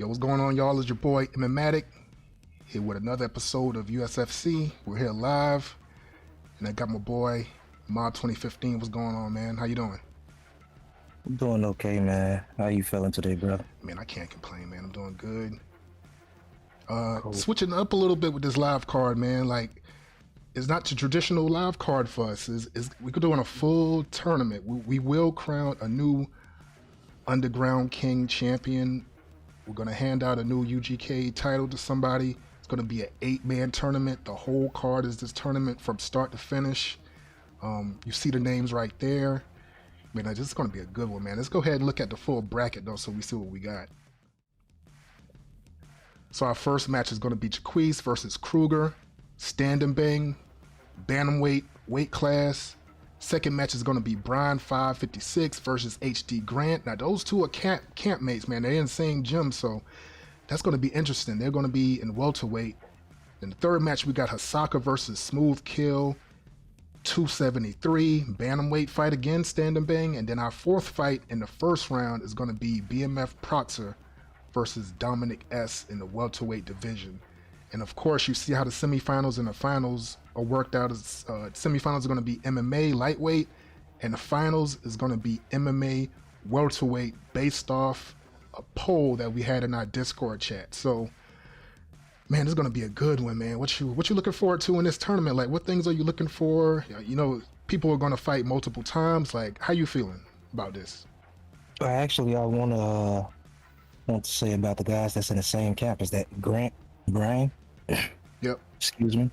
Yo, what's going on, y'all? It's your boy, Matic, here with another episode of USFC. We're here live, and I got my boy, Mob 2015. What's going on, man? How you doing? I'm doing okay, man. How you feeling today, brother? Man, I can't complain, man. I'm doing good. Cool. Switching up a little bit with this live card, man. Like, it's not the traditional live card for us. We could do a full tournament. We will crown a new Underground King champion. We're going to hand out a new UGK title to somebody. It's going to be an 8-man tournament. The whole card is this tournament from start to finish. You see the names right there. Man, this is going to be a good one, man. Let's go ahead and look at the full bracket, though, so we see what we got. So our first match is going to be Jaques versus Krueger. Stand and bang, bantamweight, weight class. Second match is going to be Brian 556 versus HD Grant. Now, those two are campmates, man. They're in the same gym, so that's going to be interesting. They're going to be in welterweight. In the third match, we got Asaka versus Smooth Kill, 273. Bantamweight fight again, stand and bang. And then our fourth fight in the first round is going to be BMF Proxer versus Dominic S. in the welterweight division. And of course, you see how the semifinals and the finals are worked out. As semifinals are going to be MMA lightweight, and the finals is going to be MMA welterweight, based off a poll that we had in our Discord chat. So, man, this is going to be a good one, man. What you looking forward to in this tournament? Like, what things are you looking for? You know, people are going to fight multiple times. Like, how you feeling about this? Actually, I want to say about the guys that's in the same camp as that Brian. Yep. Excuse me.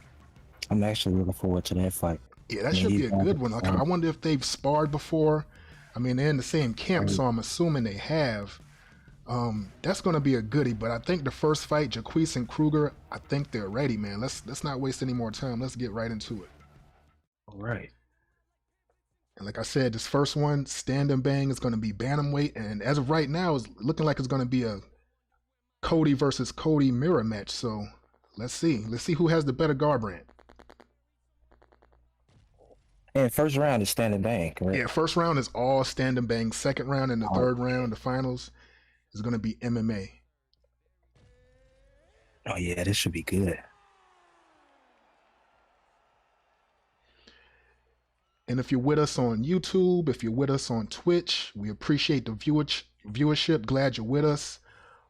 I'm actually looking forward to that fight. Yeah, that should be a good one. Like, I wonder if they've sparred before. I mean, they're in the same camp, so I'm assuming they have. That's going to be a goodie. But I think the first fight, Jaques and Krueger, I think they're ready, man. Let's not waste any more time. Let's get right into it. All right. And like I said, this first one, stand and bang, is going to be bantamweight, and as of right now, it's looking like it's going to be a Cody versus Cody mirror match. So let's see who has the better garbrandt. And first round is stand and bang, correct? Yeah, first round is all stand and bang. Second round and the third round, the finals, is going to be MMA. Oh yeah, this should be good. And if you're with us on YouTube, if you're with us on Twitch, we appreciate the viewership. Glad you're with us.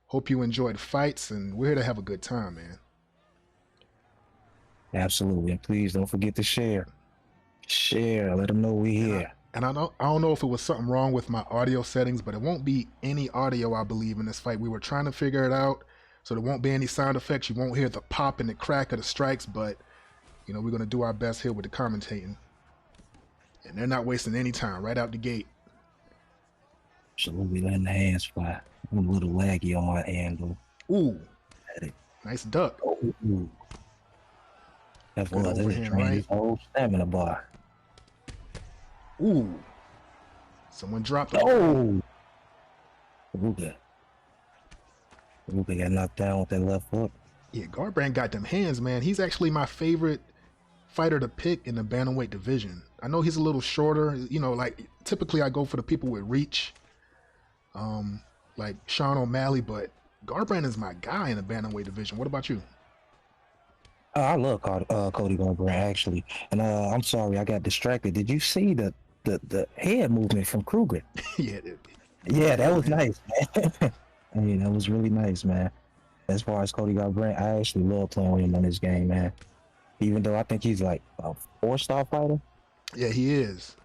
Hope you enjoyed the fights, and we're here to have a good time, man. Absolutely. And please don't forget to share. Share. Let them know we're here. And I don't know if it was something wrong with my audio settings, but it won't be any audio, I believe, in this fight. We were trying to figure it out, so there won't be any sound effects. You won't hear the pop and the crack of the strikes, but, you know, we're going to do our best here with the commentating. And they're not wasting any time right out the gate. Absolutely letting the hands fly. I'm a little laggy on my angle. Ooh. Nice duck. Ooh. That's Good what overhand, right? Whole stamina bar. Ooh. Someone dropped it. Oh! Krueger got knocked down with that left hook. Yeah, Garbrandt got them hands, man. He's actually my favorite fighter to pick in the bantamweight division. I know he's a little shorter. You know, like, typically I go for the people with reach, like Sean O'Malley, but Garbrandt is my guy in the bantamweight division. What about you? I love Cody Garbrandt, actually. And I'm sorry, I got distracted. Did you see the head movement from Krueger? Yeah, that was nice, man. I mean, that was really nice, man. As far as Cody Garbrandt, I actually love playing with him in this game, man. Even though I think he's like a 4-star fighter. Yeah, he is.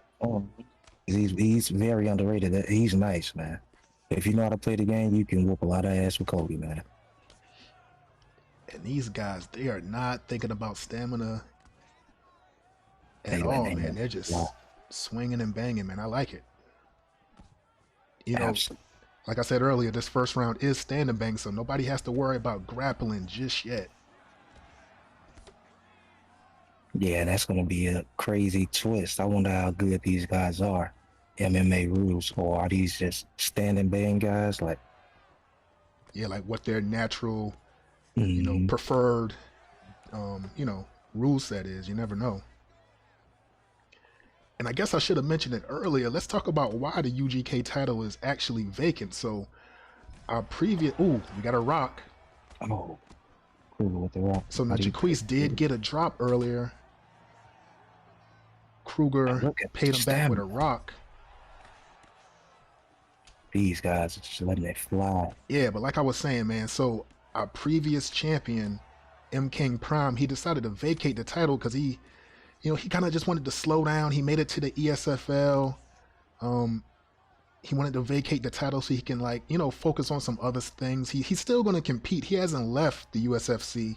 He's very underrated. He's nice, man. If you know how to play the game, you can whoop a lot of ass with Cody, man. And these guys, they are not thinking about stamina at all, man. They're just swinging and banging, man. I like it. You know, like I said earlier, this first round is stand and bang, so nobody has to worry about grappling just yet. Yeah, that's going to be a crazy twist. I wonder how good these guys are. MMA rules, or are these just stand and bang guys? Like, yeah, like what their natural, you know, preferred, you know, rule set is. You never know. And I guess I should have mentioned it earlier. Let's talk about why the UGK title is actually vacant. So our previous. Ooh, we got a rock. Oh, Krueger with the rock. So now How do you Jaques did get a drop earlier. Krueger look at paid him back with a stamina? rock. These guys are just letting it fly. Yeah, but like I was saying, man, so our previous champion, M King Prime, he decided to vacate the title because he kind of just wanted to slow down. He made it to the ESFL. He wanted to vacate the title so he can focus on some other things. He's still going to compete. He hasn't left the USFC,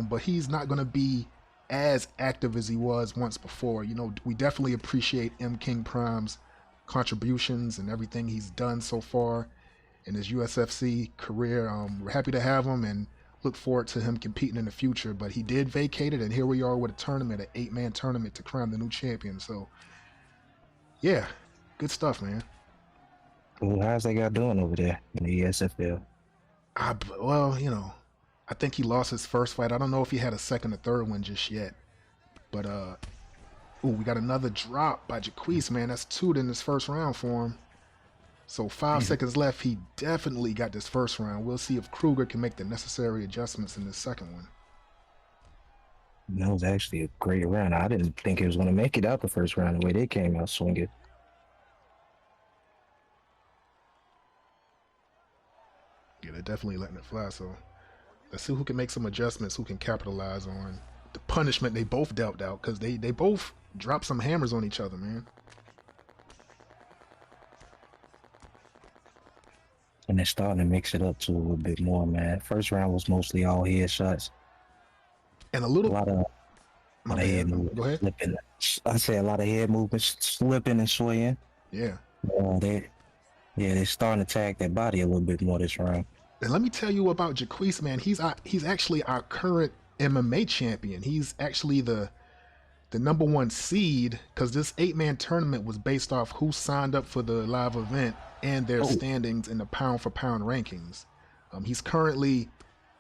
but he's not going to be as active as he was once before. We definitely appreciate M King Prime's contributions and everything he's done so far in his USFC career. We're happy to have him and look forward to him competing in the future. But he did vacate it, and here we are with a tournament, an 8-man tournament to crown the new champion. So, yeah, good stuff, man. Well, how's that guy doing over there in the ESFL? I think he lost his first fight. I don't know if he had a second or third one just yet. But, we got another drop by Jaques, man. That's 2 in this first round for him. So 5 seconds left. He definitely got this first round. We'll see if Krueger can make the necessary adjustments in this second one. That was actually a great round. I didn't think it was going to make it out the first round the way they came out swinging. Yeah, they're definitely letting it fly. So let's see who can make some adjustments, who can capitalize on the punishment they both dealt out, because they both dropped some hammers on each other, man. And they're starting to mix it up to a little bit more, man. First round was mostly all headshots. And a lot of Go head movement ahead. slipping. I say a lot of head movements slipping and swaying. Yeah. They're starting to tag that body a little bit more this round. And let me tell you about Jaques, man. He's actually our current MMA champion. He's actually the number 1 seed, because this 8-man tournament was based off who signed up for the live event and their standings in the pound-for-pound rankings. He's currently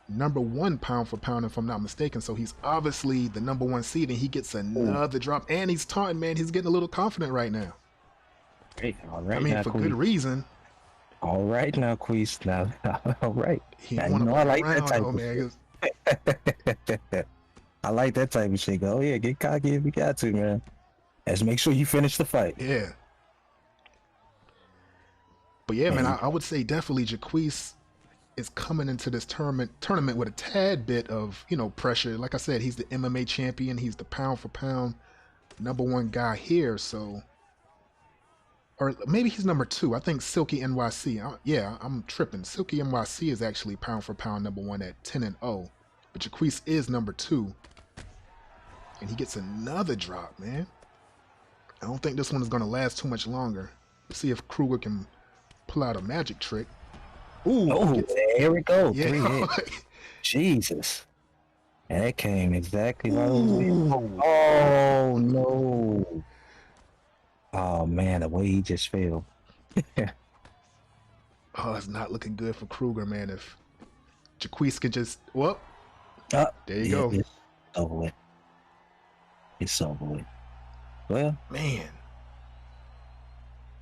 number 1 pound for pound, if I'm not mistaken. So he's obviously the number 1 seed, and he gets another drop. And he's taunting, man. He's getting a little confident right now. Hey, all right. I mean, now, for good reason. All right now, Queese. Now, all right. He now, want to I like around, that type though, of man. shit. I like that type of shit. Oh yeah, get cocky if you got to, man. Let's make sure you finish the fight. Yeah. But yeah, man, I would say definitely Jaques is coming into this tournament with a tad bit of, pressure. Like I said, he's the MMA champion. He's the pound for pound number 1 guy here. So, or maybe he's number 2. I think Silky NYC. I'm tripping. Silky NYC is actually pound for pound number 1 at 10-0. But Jaques is number 2. And he gets another drop, man. I don't think this one is going to last too much longer. Let's see if Krueger can pull out a magic trick. Ooh, there we go. Yeah. 3 hits. Jesus. That came exactly right. Oh, no. Oh, man, the way he just fell. Oh, it's not looking good for Krueger, man. If Jaques could just, there you go. It's over with. It's over with. Well, man.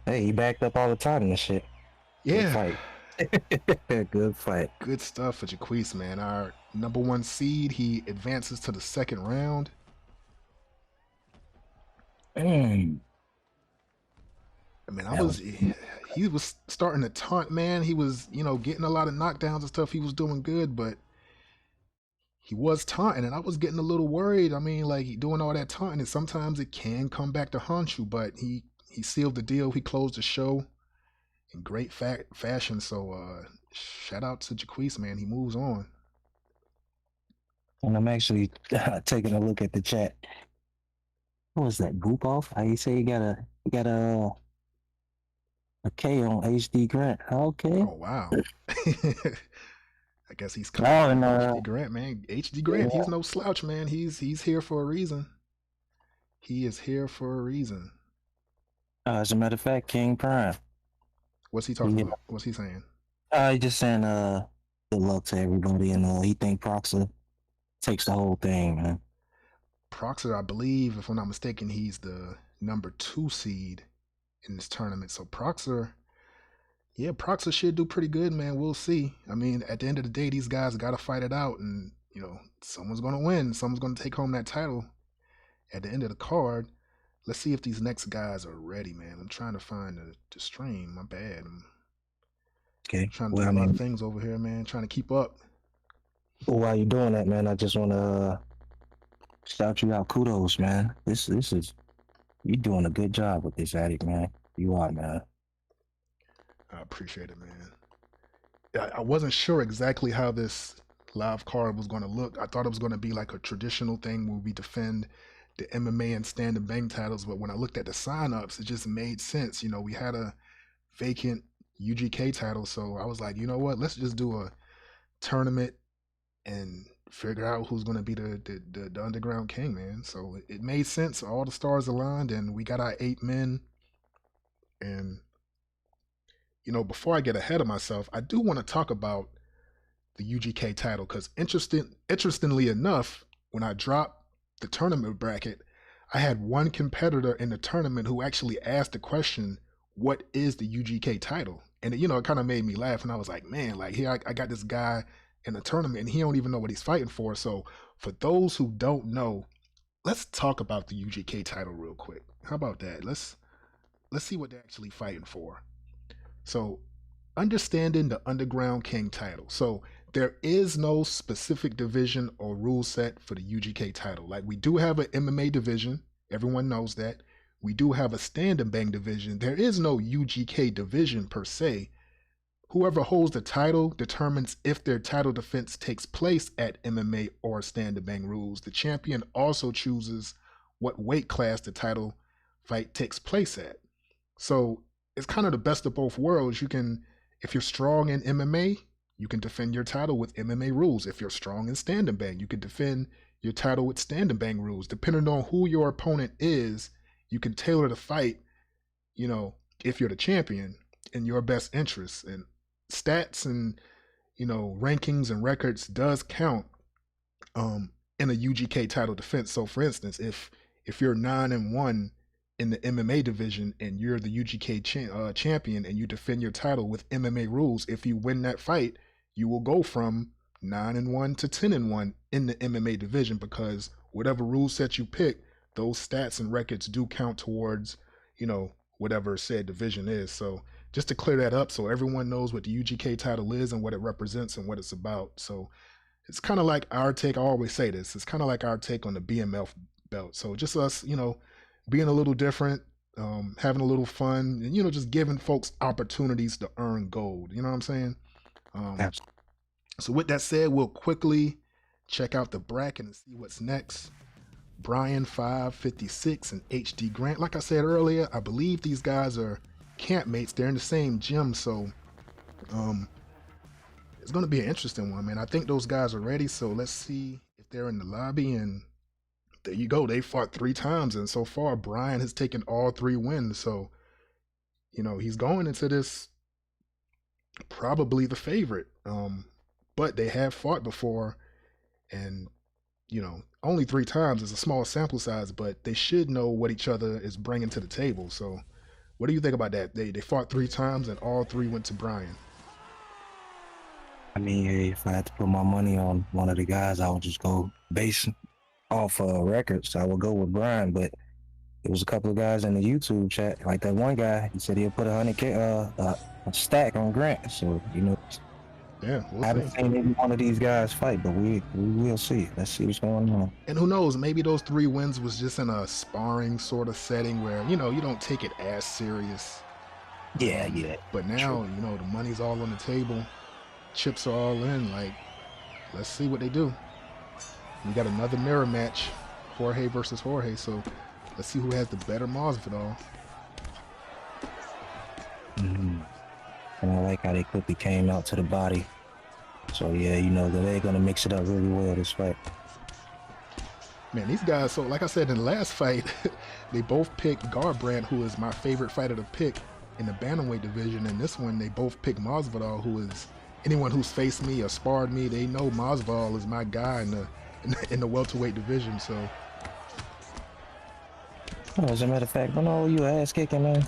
Hey, he backed up all the time and shit. Yeah. Good fight. Good fight. Good stuff for Jaques, man. Our number 1 seed, he advances to the second round. I mean, he was starting to taunt, man. He was, getting a lot of knockdowns and stuff. He was doing good, but he was taunting, and I was getting a little worried. I mean, like, doing all that taunting, and sometimes it can come back to haunt you, but he sealed the deal. He closed the show in great fashion. So shout out to Jaques, man. He moves on. And I'm actually taking a look at the chat. What was that? Goop off? How you say you got a K on HD Grant? Okay. Oh wow. I guess he's coming. HD Grant, man. HD Grant, he's no slouch, man. He's here for a reason. He is here for a reason. As a matter of fact, King Prime. What's he talking about? What's he saying? He's just saying good luck to everybody, and he think Proxer takes the whole thing, man. Proxer, I believe, if I'm not mistaken, he's the number 2 seed in this tournament. So Proxer, Yeah, Proxer should do pretty good, man. We'll see. I mean, at the end of the day, these guys got to fight it out, and someone's gonna win. Someone's gonna take home that title at the end of the card. Let's see if these next guys are ready, man. I'm trying to find the stream. My bad. I'm Okay. trying to Well, do I a lot of mean, things over here, man. Trying to keep up. while you're doing that, man, I just want to shout you out. Kudos, man. This is you doing a good job with this addict, man. You are, man. I appreciate it, man. I wasn't sure exactly how this live card was going to look. I thought it was going to be like a traditional thing where we defend the MMA and stand and bang titles, but when I looked at the signups, it just made sense. We had a vacant UGK title, so I was like, you know what? Let's just do a tournament and figure out who's going to be the underground king, man. So it made sense. All the stars aligned, and we got our 8 men. And before I get ahead of myself, I do want to talk about the UGK title because interestingly enough, when I dropped the tournament bracket, I had one competitor in the tournament who actually asked the question, "What is the UGK title?" And it kind of made me laugh, and I was like, "Man, like here I got this guy in the tournament, and he don't even know what he's fighting for." So for those who don't know, let's talk about the UGK title real quick. How about that? Let's see what they're actually fighting for. So, understanding the Underground King title. So, there is no specific division or rule set for the UGK title. Like, we do have an MMA division, everyone knows that. We do have a stand and bang division. There is no UGK division per se. Whoever holds the title determines if their title defense takes place at MMA or stand and bang rules. The champion also chooses what weight class the title fight takes place at. So, it's kind of the best of both worlds. If you're strong in MMA, you can defend your title with MMA rules. If you're strong in stand and bang, you can defend your title with stand and bang rules. Depending on who your opponent is, you can tailor the fight, if you're the champion, in your best interests. And stats and, rankings and records does count in a UGK title defense. So for instance, if you're 9-1 in the MMA division and you're the UGK champion and you defend your title with MMA rules, if you win that fight, you will go from 9-1 to 10-1 in the MMA division because whatever rule set you pick, those stats and records do count towards, whatever said division is. So just to clear that up so everyone knows what the UGK title is and what it represents and what it's about. So it's kind of like our take. I always say this. It's kind of like our take on the BMF belt. So just us, being a little different, having a little fun, and just giving folks opportunities to earn gold. You know what I'm saying? Absolutely. So with that said, we'll quickly check out the bracket and see what's next. Brian 556 and HD Grant. Like I said earlier, I believe these guys are campmates. They're in the same gym, so it's going to be an interesting one, man. I think those guys are ready. So let's see if they're in the lobby and. There you go. They fought 3 times, and so far Brian has taken all 3 wins. So, he's going into this probably the favorite. But they have fought before, and only 3 times is a small sample size, but they should know what each other is bringing to the table. So, what do you think about that? They fought 3 times, and all 3 went to Brian. I mean, if I had to put my money on one of the guys, I would just go base off records. I would go with Brian, but there was a couple of guys in the YouTube chat, like that one guy, he said he'll put 100K a stack on Grant. So Yeah, we'll I haven't seen any one of these guys fight, but we will see. Let's see what's going on. And who knows, maybe those 3 wins was just in a sparring sort of setting where you don't take it as serious. Yeah. But now the money's all on the table, chips are all in. Like, let's see what they do. We got another mirror match, Jorge versus Jorge. So let's see who has the better Masvidal. And I like how they quickly came out to the body. So yeah, they're gonna mix it up really well this fight. Man, these guys. So like I said in the last fight, they both picked Garbrandt, who is my favorite fighter to pick in the bantamweight division. And this one, they both picked Masvidal, who is anyone who's faced me or sparred me. They know Masvidal is my guy in the welterweight division. So as a matter of fact, don't know you ass kicking, man.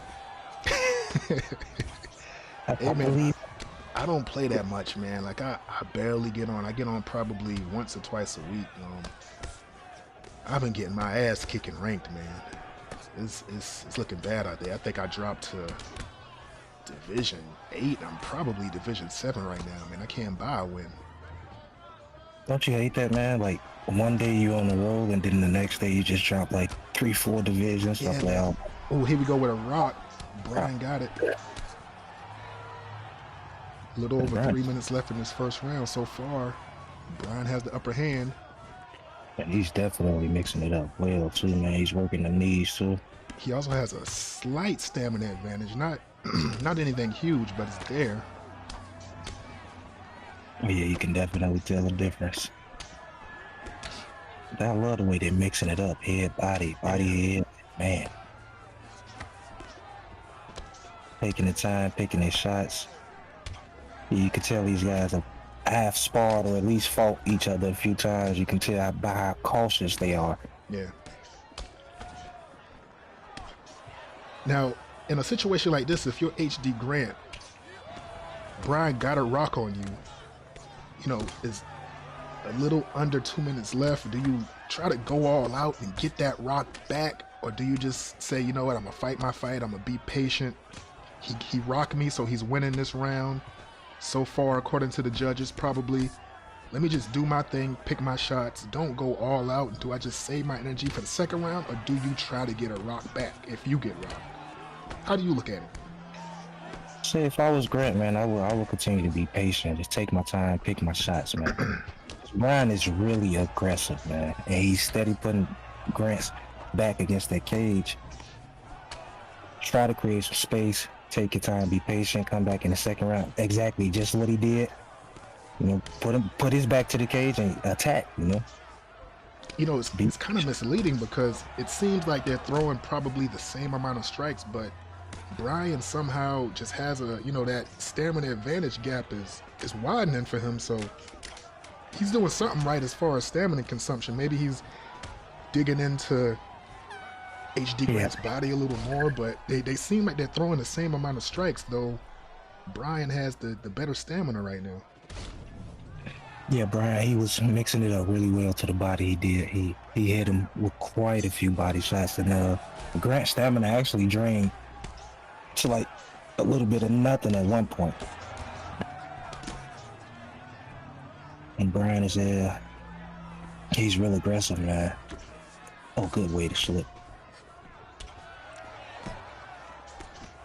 Hey I man, believe. I don't play that much, man. Like I barely get on. I get on probably once or twice a week. I've been getting my ass kicking ranked, man. It's looking bad out there. I think I dropped to Division 8. I'm probably Division 7 right now, man. I can't buy a win. Don't you hate that, man? Like one day you on the roll, and then the next day you just drop like 3, 4 divisions. Yeah, Stuff like man. that. Oh, here we go with a rock. Brian got it. A little over 3 minutes left in this first round so far. Brian has the upper hand. And he's definitely mixing it up well too, man. He's working the knees too. He also has a slight stamina advantage. Not not anything huge, but it's there. Oh yeah, you can definitely tell the difference. But I love the way they're mixing it up. Head, body, head. Man. Taking the time, picking their shots. You can tell these guys have half sparred or at least fought each other a few times. You can tell by how cautious they are. Yeah. Now, in a situation like this, if you're HD Grant, Brian got a rock on you. You know, is a little under 2 minutes left. Do you try to go all out and get that rock back? Or do you just say, you know what, I'm going to fight my fight. I'm going to be patient. He rocked me, so he's winning this round. So far, according to the judges, probably. Let me just do my thing, pick my shots. Don't go all out. Do I just save my energy for the second round? Or do you try to get a rock back if you get rocked? How do you look at it? Say if I was Grant, man, I would continue to be patient. Just take my time, pick my shots, man. Brian is really aggressive, man. And he's steady putting Grant's back against that cage. Try to create some space. Take your time, be patient, come back in the second round. Exactly, just what he did. You know, put his back to the cage and attack, you know. You know, it's kind of misleading because it seems like they're throwing probably the same amount of strikes, but Brian somehow just has a, you know, that stamina advantage gap is widening for him, so he's doing something right as far as stamina consumption. Maybe he's digging into HD Grant's body a little more, but they seem like they're throwing the same amount of strikes, though Brian has the better stamina right now. Yeah, Brian, he was mixing it up really well to the body. He did. He hit him with quite a few body shots, and Grant's stamina actually drained to like a little bit of nothing at one point. And Brian is he's real aggressive, man. Oh, good way to slip.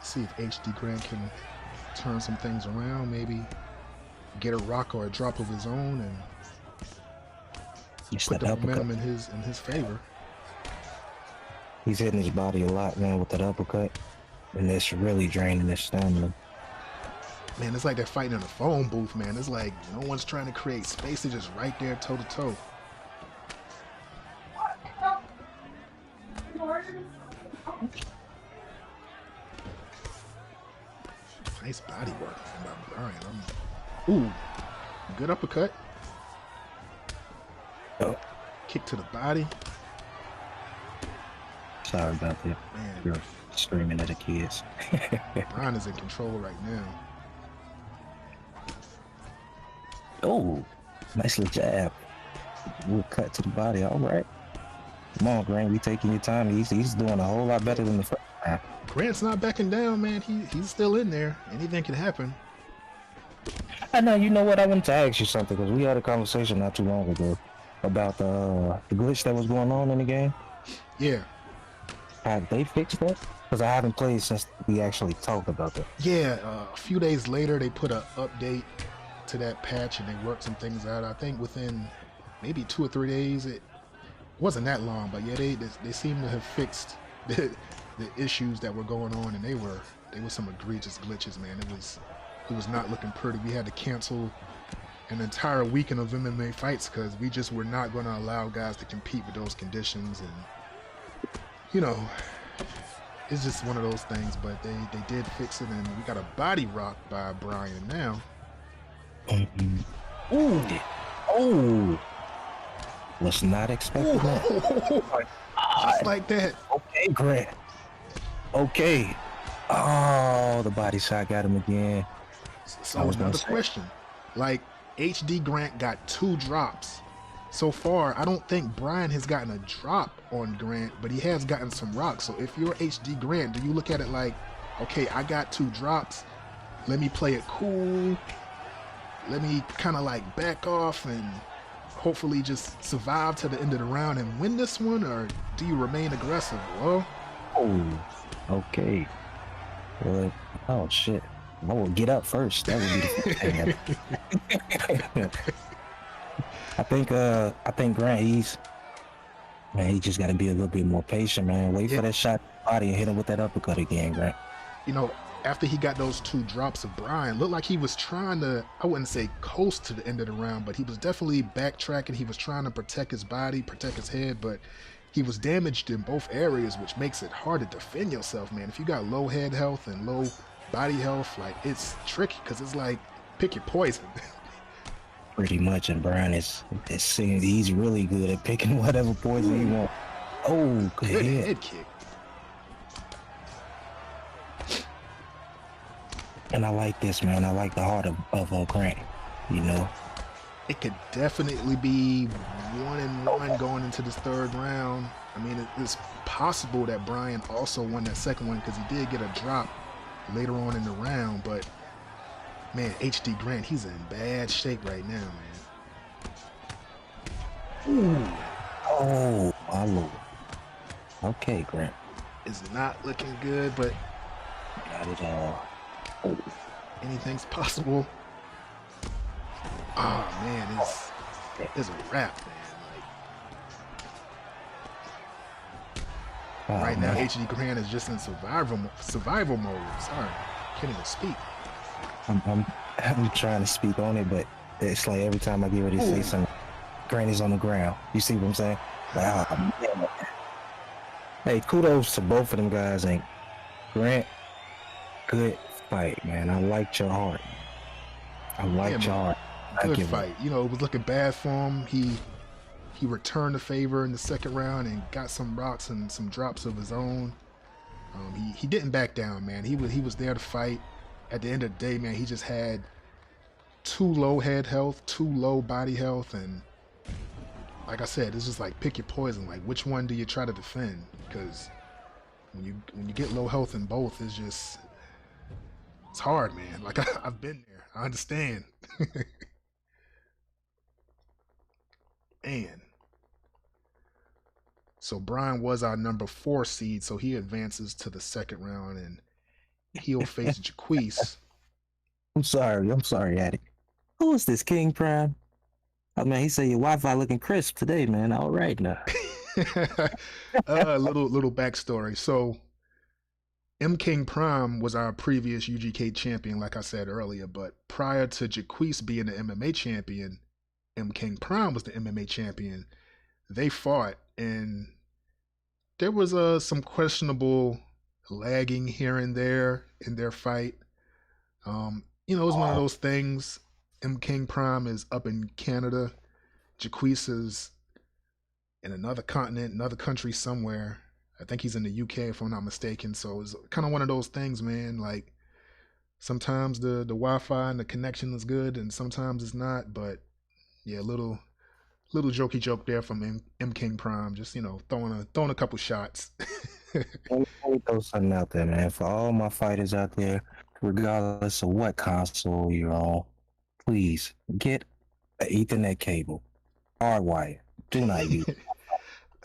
See if HD Grant can turn some things around, maybe get a rock or a drop of his own and put the momentum in his favor. He's hitting his body a lot, man, with that uppercut, and it's really draining his stamina. Man, it's like they're fighting in a phone booth, man. It's like no one's trying to create space. They're just right there toe to toe. Nice body work by Brian. Ooh, good uppercut. Oh. Kick to the body. Sorry about that. Man, you're screaming at the kids. Brian is in control right now. Oh, nice little jab. We'll cut to the body. All right. Come on, Grant. We taking your time. He's doing a whole lot better than the first time. Grant's not backing down, man. He's still in there. Anything can happen. I know. You know what? I wanted to ask you something because we had a conversation not too long ago about the glitch that was going on in the game. Yeah. Have they fixed that? Because I haven't played since we actually talked about that. Yeah. A few days later, they put an update to that patch and they worked some things out. I think within maybe 2 or 3 days. It wasn't that long, but yeah, they seem to have fixed the issues that were going on, and they were some egregious glitches, man. It was not looking pretty. We had to cancel an entire weekend of MMA fights because we just were not going to allow guys to compete with those conditions, and you know, it's just one of those things. But they did fix it, and we got a body rock by Brian now. Ooh, oh, was not expecting that. Just like that. Okay, Grant. Okay. Oh, the body shot got him again. I So was gonna another say. question, like HD Grant got 2 drops. So far, I don't think Brian has gotten a drop on Grant, but he has gotten some rocks. So if you're HD Grant, do you look at it like, okay, I got 2 drops, let me play it cool, let me kind of like back off and hopefully just survive to the end of the round and win this one, or do you remain aggressive? Well, Oh, okay. Well, oh shit. I will get up first. That would be the first thing. I think Grant, he just got to be a little bit more patient, man. Wait it, for that shot body and hit him with that uppercut again, Grant. you know, after he got those 2 drops of Brian, looked like he was trying to, I wouldn't say coast to the end of the round, but he was definitely backtracking. He was trying to protect his body, protect his head, but he was damaged in both areas, which makes it hard to defend yourself, man. If you got low head health and low body health, like it's tricky because it's like pick your poison. Pretty much, and Brian is seeing he's really good at picking whatever poison he wants. Oh, good Good hit. head kick. And I like this, man. I like the heart of Grant. You know, It could definitely be 1-1 going into this 3rd round. I mean, it's possible that Brian also won that 2nd one because he did get a drop later on in the round. But man, HD Grant, he's in bad shape right now, man. Ooh, oh my lord. Okay, Grant. it's not looking good, but Not at all. Oh, anything's possible. Oh man, it's a wrap, man. oh, Right now, man. HD Grant is just in survival mode. Sorry, can't even speak. I'm trying to speak on it, but it's like every time I get ready to say something, Grant is on the ground. You see what I'm saying? Like, oh, man. Hey, kudos to both of them guys. And Grant, good fight, man. I liked your heart. I liked your heart. Good fight. You know, it was looking bad for him. He returned the favor in the 2nd round and got some rocks and some drops of his own. He didn't back down, man. He was there to fight. At the end of the day, man, he just had too low head health, too low body health, and like I said, it's just like pick your poison. Like which one do you try to defend? Because when you get low health in both, it's hard, man. Like I've been there. I understand. And so Brian was our number 4 seed, so he advances to the 2nd round, and he'll face Jaques. I'm sorry, Addy. Who is this, King Prime? Oh man, he said your Wi-Fi looking crisp today, man. All right now. Little backstory. So M King Prime was our previous UGK champion, like I said earlier, but prior to Jaques being the MMA champion, M King Prime was the MMA champion. They fought, and there was some questionable lagging here and there in their fight. It was one of those things. M King Prime is up in Canada. Jaques is in another continent, another country somewhere. I think he's in the UK if I'm not mistaken. So it's kind of one of those things, man. Like sometimes the Wi-Fi and the connection is good, and sometimes it's not. But yeah, little jokey joke there from M King Prime. Just throwing a couple shots. Let me throw something out there, man. For all my fighters out there, regardless of what console you're on, please get an Ethernet cable. Hardwire. Do not use.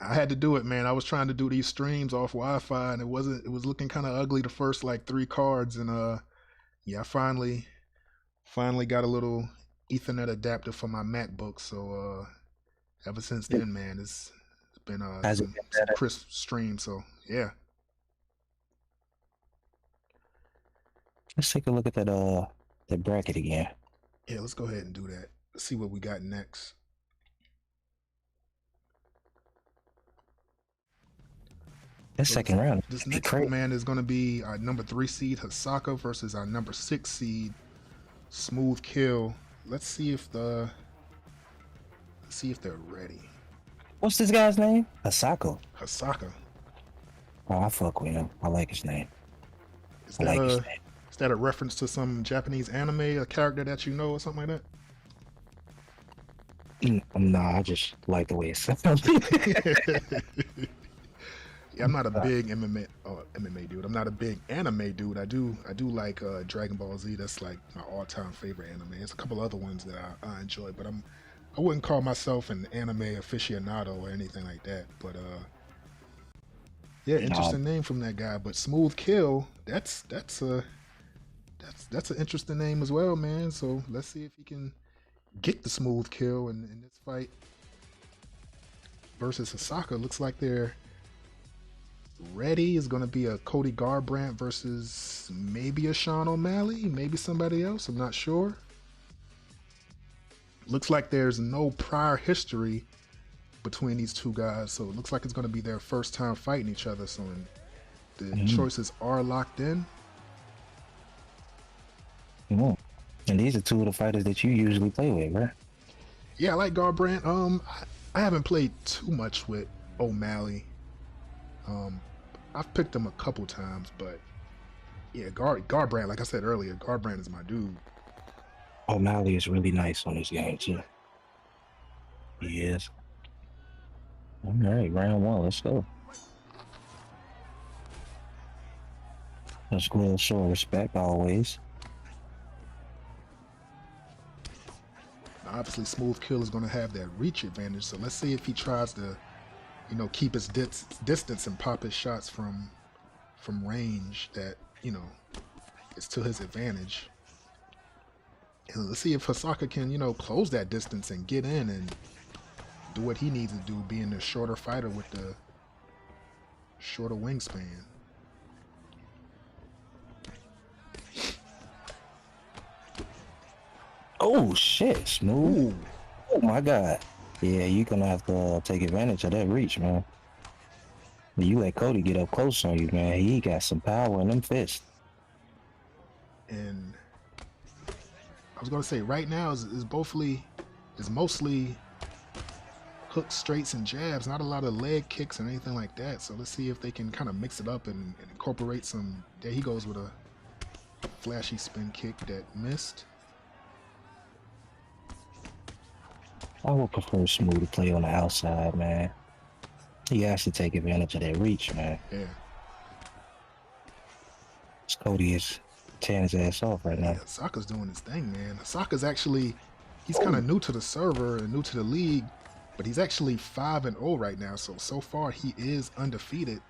I had to do it, man. I was trying to do these streams off Wi-Fi, and it was looking kind of ugly the first like 3 cards, and yeah, I finally got a little Ethernet adapter for my MacBook. So ever since then, man, it's been some crisp stream. So yeah. Let's take a look at that bracket again. Yeah, let's go ahead and do that. Let's see what we got next. That second round. This next one, man, is going to be our number 3 seed Asaka versus our number 6 seed Smooth Kill. Let's see if they're ready. What's this guy's name? Asaka. Asaka. Oh, I fuck with him. I like his name. Is that Like you a said, is that a reference to some Japanese anime, a character that you know, or something like nah, I just like the way it sounds. that? Yeah, I'm not a big MMA dude. I'm not a big anime dude. I do like Dragon Ball Z. That's like my all-time favorite anime. There's a couple other ones that I enjoy, but I wouldn't call myself an anime aficionado or anything like that. But yeah, Nah, interesting name from that guy. But Smooth Kill, that's an interesting name as well, man. So let's see if he can get the Smooth Kill in this fight versus Asaka. Looks like they're ready. Is going to be a Cody Garbrandt versus maybe a Sean O'Malley, maybe somebody else. I'm not sure. Looks like there's no prior history between these two guys, so it looks like it's going to be their first time fighting each other. So the mm, choices are locked in. mm. And these are two of the fighters that you usually play with, right? Yeah, I like Garbrandt. I haven't played too much with O'Malley. Um, I've picked him a couple times, but yeah, Garbrandt, like I said earlier, Garbrandt is my dude. O'Malley is really nice on this game too. He is. All right, round one. Let's go. Let's go show respect always. Now, obviously, Smooth Kill is going to have that reach advantage, so let's see if he tries to, keep his distance and pop his shots from range that is to his advantage. And let's see if Asaka can, close that distance and get in and do what he needs to do, being the shorter fighter with the shorter wingspan. Oh shit, Smooth. Ooh, Oh my god. Yeah, you're gonna have to take advantage of that reach, man. You let Cody get up close on you, man. He got some power in them fists. and I was gonna say right now is mostly hooks, straights, and jabs. Not a lot of leg kicks and anything like that. So let's see if they can kind of mix it up and incorporate some. There he goes with a flashy spin kick that missed. I would prefer Smooth to play on the outside, man. He has to take advantage of that reach, man. Yeah, Cody is tearing his ass off right yeah. now. Saka's doing his thing, man. Saka's actually he's kind Oh, of new to the server and new to the league, but he's actually 5-0 right now. So far he is undefeated.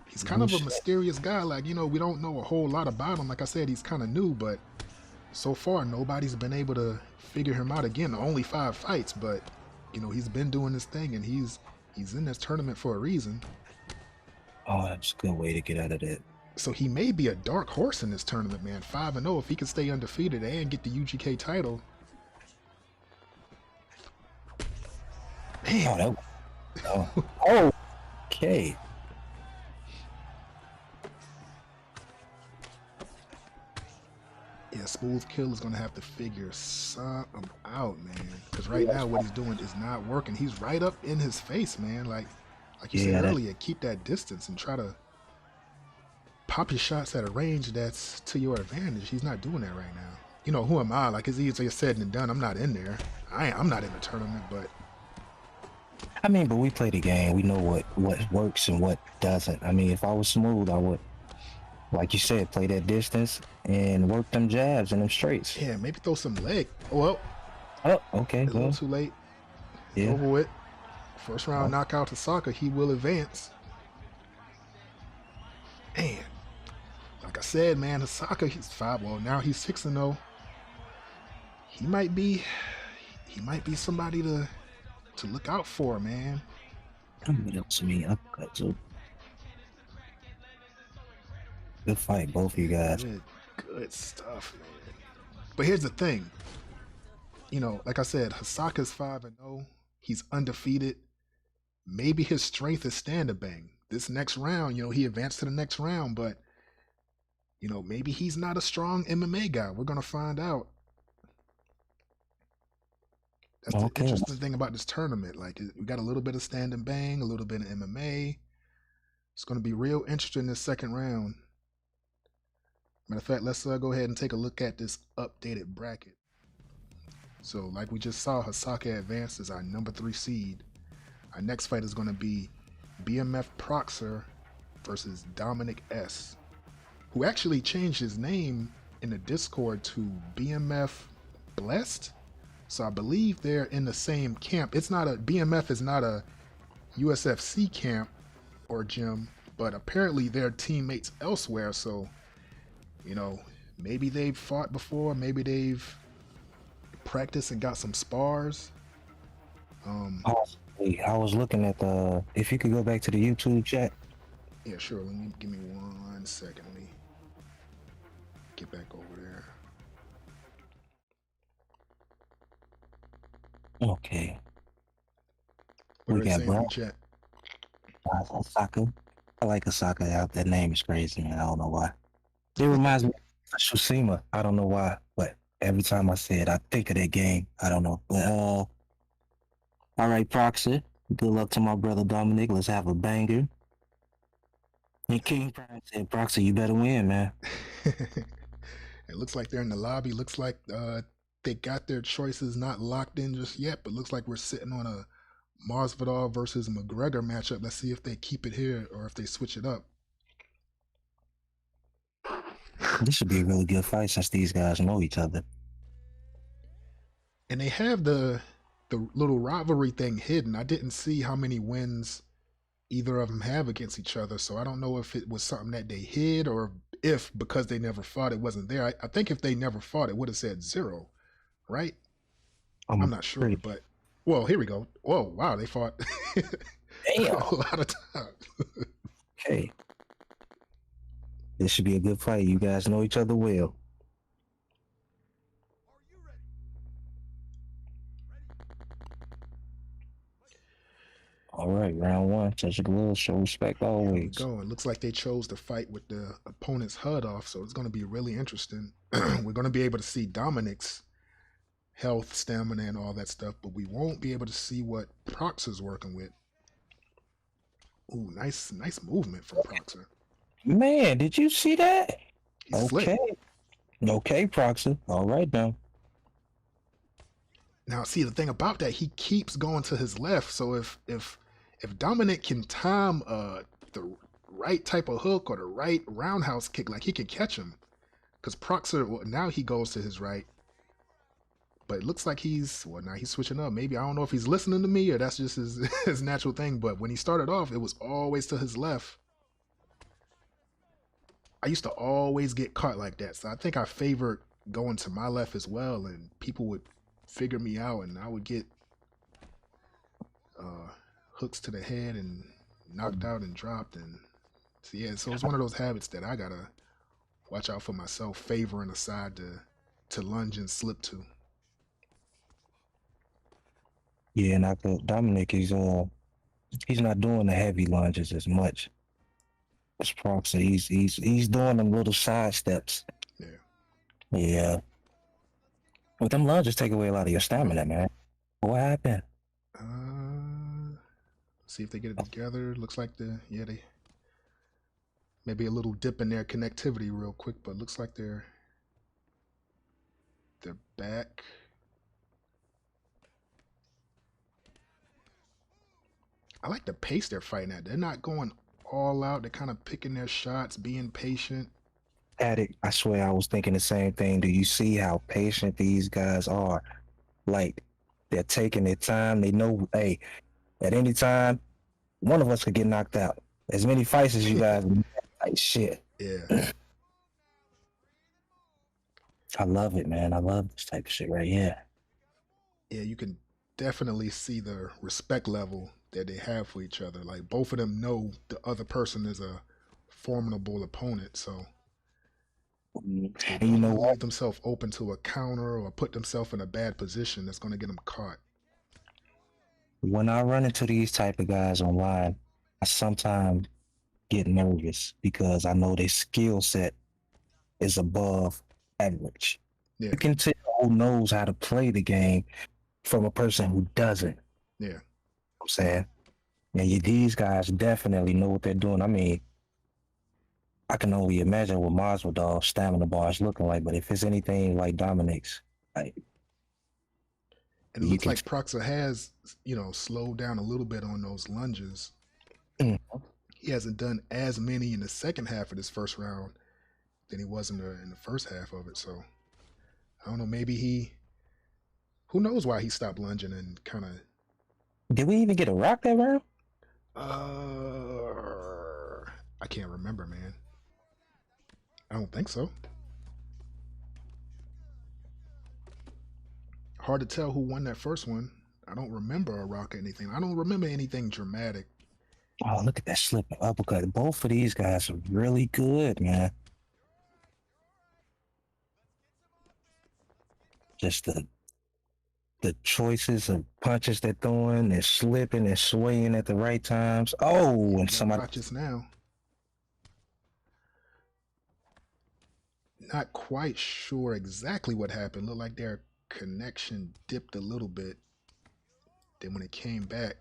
He's kind no of a shit. mysterious guy. Like, we don't know a whole lot about him. Like I said, he's kind of new, but so far nobody's been able to figure him out. Again, only 5 fights, but he's been doing this thing and he's in this tournament for a reason. Oh, that's a good way to get out of that. So he may be a dark horse in this tournament, man. 5-0. If he can stay undefeated and get the UGK title, Oh, man. oh, okay. Yeah, Smooth Kill is gonna have to figure something out, man. Because right now what he's doing is not working. He's right up in his face, man. Like you said Yeah, that earlier, keep that distance and try to pop your shots at a range that's to your advantage. He's not doing that right now. Who am I? Like, it's easier said than done. I'm not in there. I'm not in the tournament, but I mean, but we play the game. We know what works and what doesn't. I mean, if I was Smooth, I would, like you said, play that distance and work them jabs and them straights. yeah, maybe throw some leg. Oh, well, Oh, okay, a little well, too late. It's yeah. over with. First round Oh, knockout to Saka. He will advance. Man, like I said, man, Asaka, he's 5. Well, now he's 6-0. He might be somebody to look out for, man. what else? I mean, upcut too. Good fight, both of you guys. Good stuff, man. But here's the thing. Like I said, Hasaka's 5-0. He's undefeated. Maybe his strength is stand bang. This next round, he advanced to the next round, but maybe he's not a strong MMA guy. We're gonna find out. That's the Okay, interesting thing about this tournament. Like, we got a little bit of stand and bang, a little bit of MMA. It's gonna be real interesting this second round. Matter of fact, let's go ahead and take a look at this updated bracket. So, like we just saw, Asaka advanced as our number 3 seed. Our next fight is going to be BMF Proxer versus Dominic S, who actually changed his name in the Discord to BMF Blessed. So I believe they're in the same camp. It's not a BMF is not a USFC camp or gym, but apparently they're teammates elsewhere. So, you know, maybe they've fought before, maybe they've practiced and got some spars. I was looking at the. If you could go back to the YouTube chat. Yeah, sure. Give me 1 second. Let me get back over there. Okay. What We got in chat? Asaka. I like Asaka. That name is crazy, man. I don't know why. It reminds me of Tsushima. I don't know why, but every time I say it, I think of that game. I don't know. But all right, Proxy. Good luck to my brother Dominic. Let's have a banger. And King Prime said, Proxy, you better win, man. It looks like they're in the lobby. Looks like they got their choices not locked in just yet, but looks like we're sitting on a Vidal versus Mcgregor matchup. Let's see if they keep it here or if they switch it up. This should be a really good fight since these guys know each other. And they have the little rivalry thing hidden. I didn't see how many wins either of them have against each other, so I don't know if it was something that they hid or if because they never fought it wasn't there. I think if they never fought it would have said 0, right? I'm not sure, but well, here we go. Whoa, wow, they fought Damn. a lot of times. Okay. This should be a good fight. You guys know each other well. All right, round 1. Touch the gloves, show respect always. Here we go. It looks like they chose to fight with the opponent's HUD off, so it's going to be really interesting. We're going to be able to see Dominic's health, stamina, and all that stuff, but we won't be able to see what Proxer's working with. Ooh, nice movement from Proxer. Man, did you see that? He's slick. Okay, Proxer. All right now. Now, see, the thing about that, he keeps going to his left. So if Dominic can time the right type of hook or the right roundhouse kick, like he can catch him. Because Proxer, well, now he goes to his right. But it looks like now he's switching up. Maybe, I don't know if he's listening to me or that's just his natural thing. But when he started off, it was always to his left. I used to always get caught like that. So I think I favored going to my left as well. And people would figure me out and I would get hooks to the head and knocked out and dropped. And so, yeah, so it's one of those habits that I got to watch out for myself, favoring a side to lunge and slip to. Yeah, and Dominic he's not doing the heavy lunges as much as Proxy. He's doing them little side steps. Yeah. But them lunges take away a lot of your stamina, man. What happened? See if they get it together. Looks like they maybe a little dip in their connectivity real quick, but looks like they're back. I like the pace they're fighting at. They're not going all out. They're kind of picking their shots, being patient. Addict, I swear I was thinking the same thing. Do you see how patient these guys are? Like, they're taking their time. They know, hey, at any time, one of us could get knocked out. As many fights as you guys, like shit. Yeah. I love it, man. I love this type of shit right here. Yeah, you can definitely see the respect level that they have for each other. Like, both of them know the other person is a formidable opponent, so and you know what? Leave themselves open to a counter or put themselves in a bad position that's going to get them caught. When I run into these type of guys online, I sometimes get nervous because I know their skill set is above average. Yeah. You can tell who knows how to play the game from a person who doesn't. Yeah. You know what I'm saying? And these guys definitely know what they're doing. I mean, I can only imagine what Masvidal's stamina bar is looking like. But if it's anything like Dominic's, like And it you looks can. like Proxer has, slowed down a little bit on those lunges. He hasn't done as many in the second half of this first round than he was in the first half of it. So I don't know. Maybe who knows why he stopped lunging and kind of. Did we even get a rock that round? I can't remember, man. I don't think so. Hard to tell who won that first one. I don't remember a rock or anything. I don't remember anything dramatic. Oh, look at that slipping uppercut. Both of these guys are really good, man. Just the choices of punches they're throwing, they're slipping, they're swaying at the right times. Oh, and somebody. Just now. Not quite sure exactly what happened. Looked like their connection dipped a little bit. Then when it came back,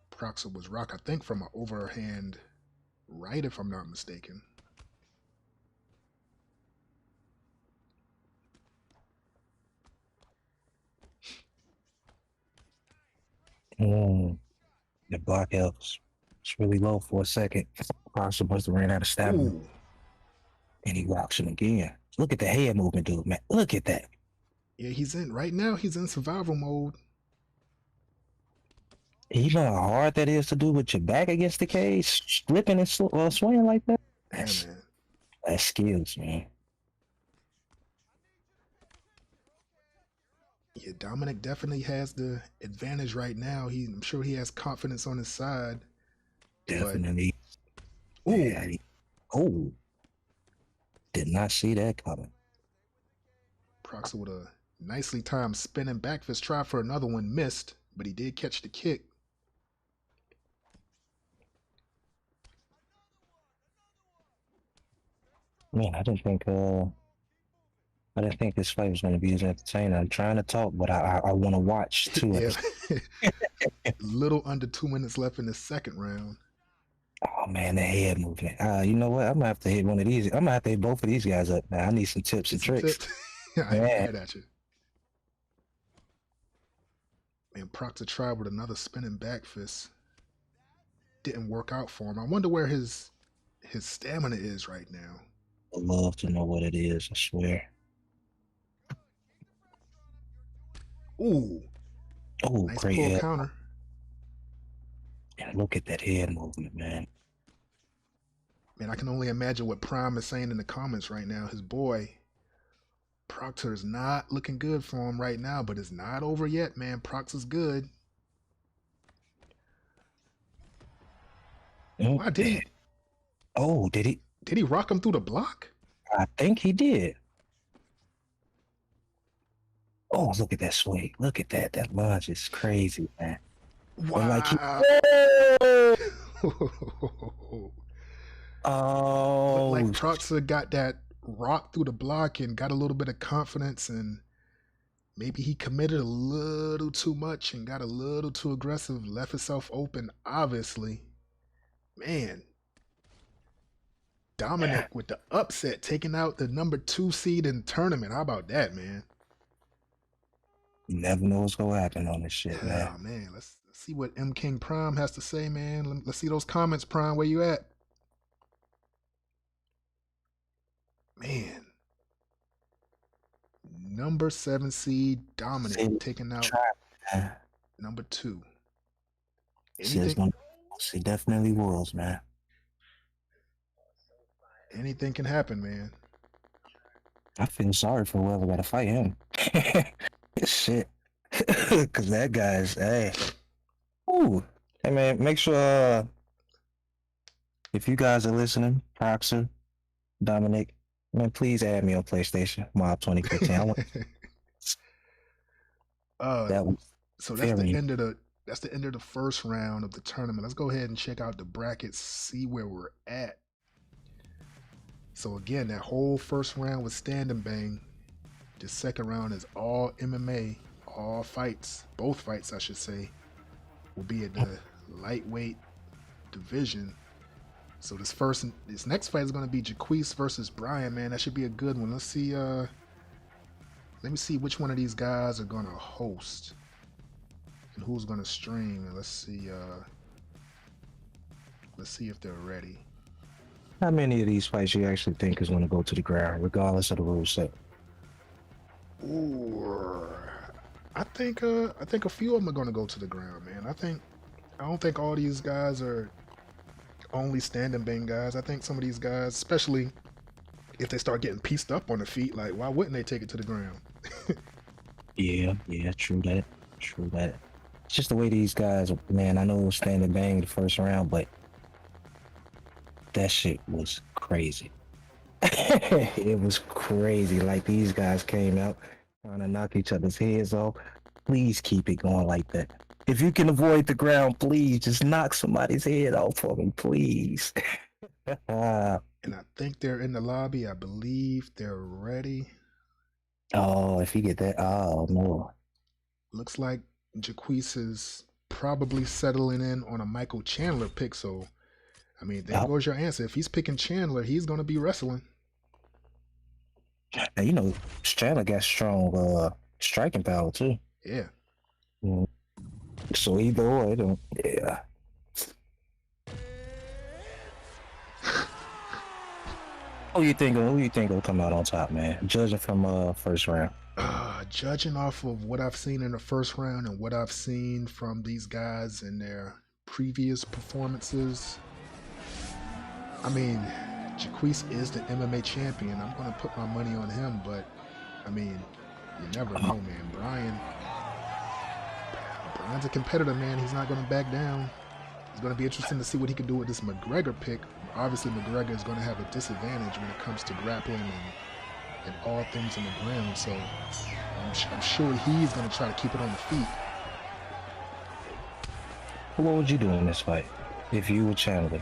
Proxer was rock, I think from an overhand right, if I'm not mistaken. The block helps. It's really low for a second. Proxer must have ran out of stamina. Ooh. And he rocks him again. Look at the head movement, dude, man. Look at that. Yeah, he's in survival mode. You know how hard that is to do with your back against the cage, slipping and swinging like that? Yeah, man. That's skills, man. Yeah, Dominic definitely has the advantage right now. I'm sure he has confidence on his side. Definitely. But, yeah. Oh. Did not see that coming. Proxer with a nicely timed spinning back fist try for another one, missed, but he did catch the kick. Man, I didn't think this fight was going to be as entertaining. I'm trying to talk, but I want to watch too. Yeah. Little under 2 minutes left in the second round. Oh man, the head movement. You know what? I'm gonna have to hit one of these. I'm gonna have to hit both of these guys up. Man, I need some tips and tricks. I ain't mad at you. Man, Proctor tried with another spinning back fist. Didn't work out for him. I wonder where his stamina is right now. I'd love to know what it is, I swear. Ooh. Oh, nice great pull head. counter. And look at that head movement, man. Man, I can only imagine what Prime is saying in the comments right now. His boy, Proctor, is not looking good for him right now, but it's not over yet, man. Proctor's good. Why did he? Oh, did he? Did he rock him through the block? I think he did. Oh, look at that swing. Look at that. That lunge is crazy, man. Wow. Like oh. Looked like Proctor got that rock through the block and got a little bit of confidence, and maybe he committed a little too much and got a little too aggressive, left himself open, obviously. Man. Dominic with the upset, taking out the number 2 seed in the tournament. How about that, man? You never know what's gonna happen on this shit, man. Oh man, let's see what M King Prime has to say, man. Let's see those comments, Prime. Where you at? Man. Number 7 seed Dominic taking out number 2. She definitely was, man. Anything can happen, man. I feel sorry for whoever got to fight him. Shit. Because that guy's, hey. Ooh. Hey, man, make sure, if you guys are listening, Proxer, Dominic, man, please add me on PlayStation, Mob 2015. So that's the end of the first round of the tournament. Let's go ahead and check out the brackets, see where we're at. So again, that whole first round was stand and bang. The second round is all MMA, all fights, both fights I should say, will be at the lightweight division. So this next fight is going to be Jaques versus Brian, man. That should be a good one. Let's see. Let me see which one of these guys are going to host and who's going to stream. And let's see. Let's see if they're ready. How many of these fights you actually think is going to go to the ground, regardless of the rule set? Ooh, I think a few of them are going to go to the ground, man. I don't think all these guys are only standing bang guys. I think some of these guys, especially if they start getting pieced up on the feet, like why wouldn't they take it to the ground? Yeah, true that. It's just the way these guys, man, I know it was standing bang the first round, but that shit was crazy. It was crazy. Like, these guys came out trying to knock each other's heads off. Please keep it going like that. If you can avoid the ground, please just knock somebody's head off for me, please. And I think they're in the lobby. I believe they're ready. Oh, if you get that, oh no. Looks like Jaques is probably settling in on a Michael Chandler pick. So, I mean, there goes your answer. If he's picking Chandler, he's going to be wrestling. And you know, Chandler got strong striking power too. Yeah. So either or, it don't. Yeah. Who you think will come out on top, man? Judging from first round. Judging off of what I've seen in the first round and what I've seen from these guys in their previous performances, I mean, Jaques is the MMA champion. I'm going to put my money on him, but I mean, you never know, man. Brian's a competitor, man. He's not going to back down. It's going to be interesting to see what he can do with this Mcgregor pick. Obviously, Mcgregor is going to have a disadvantage when it comes to grappling and all things on the ground. So I'm sure he's going to try to keep it on the feet. What would you do in this fight if you were Chandler?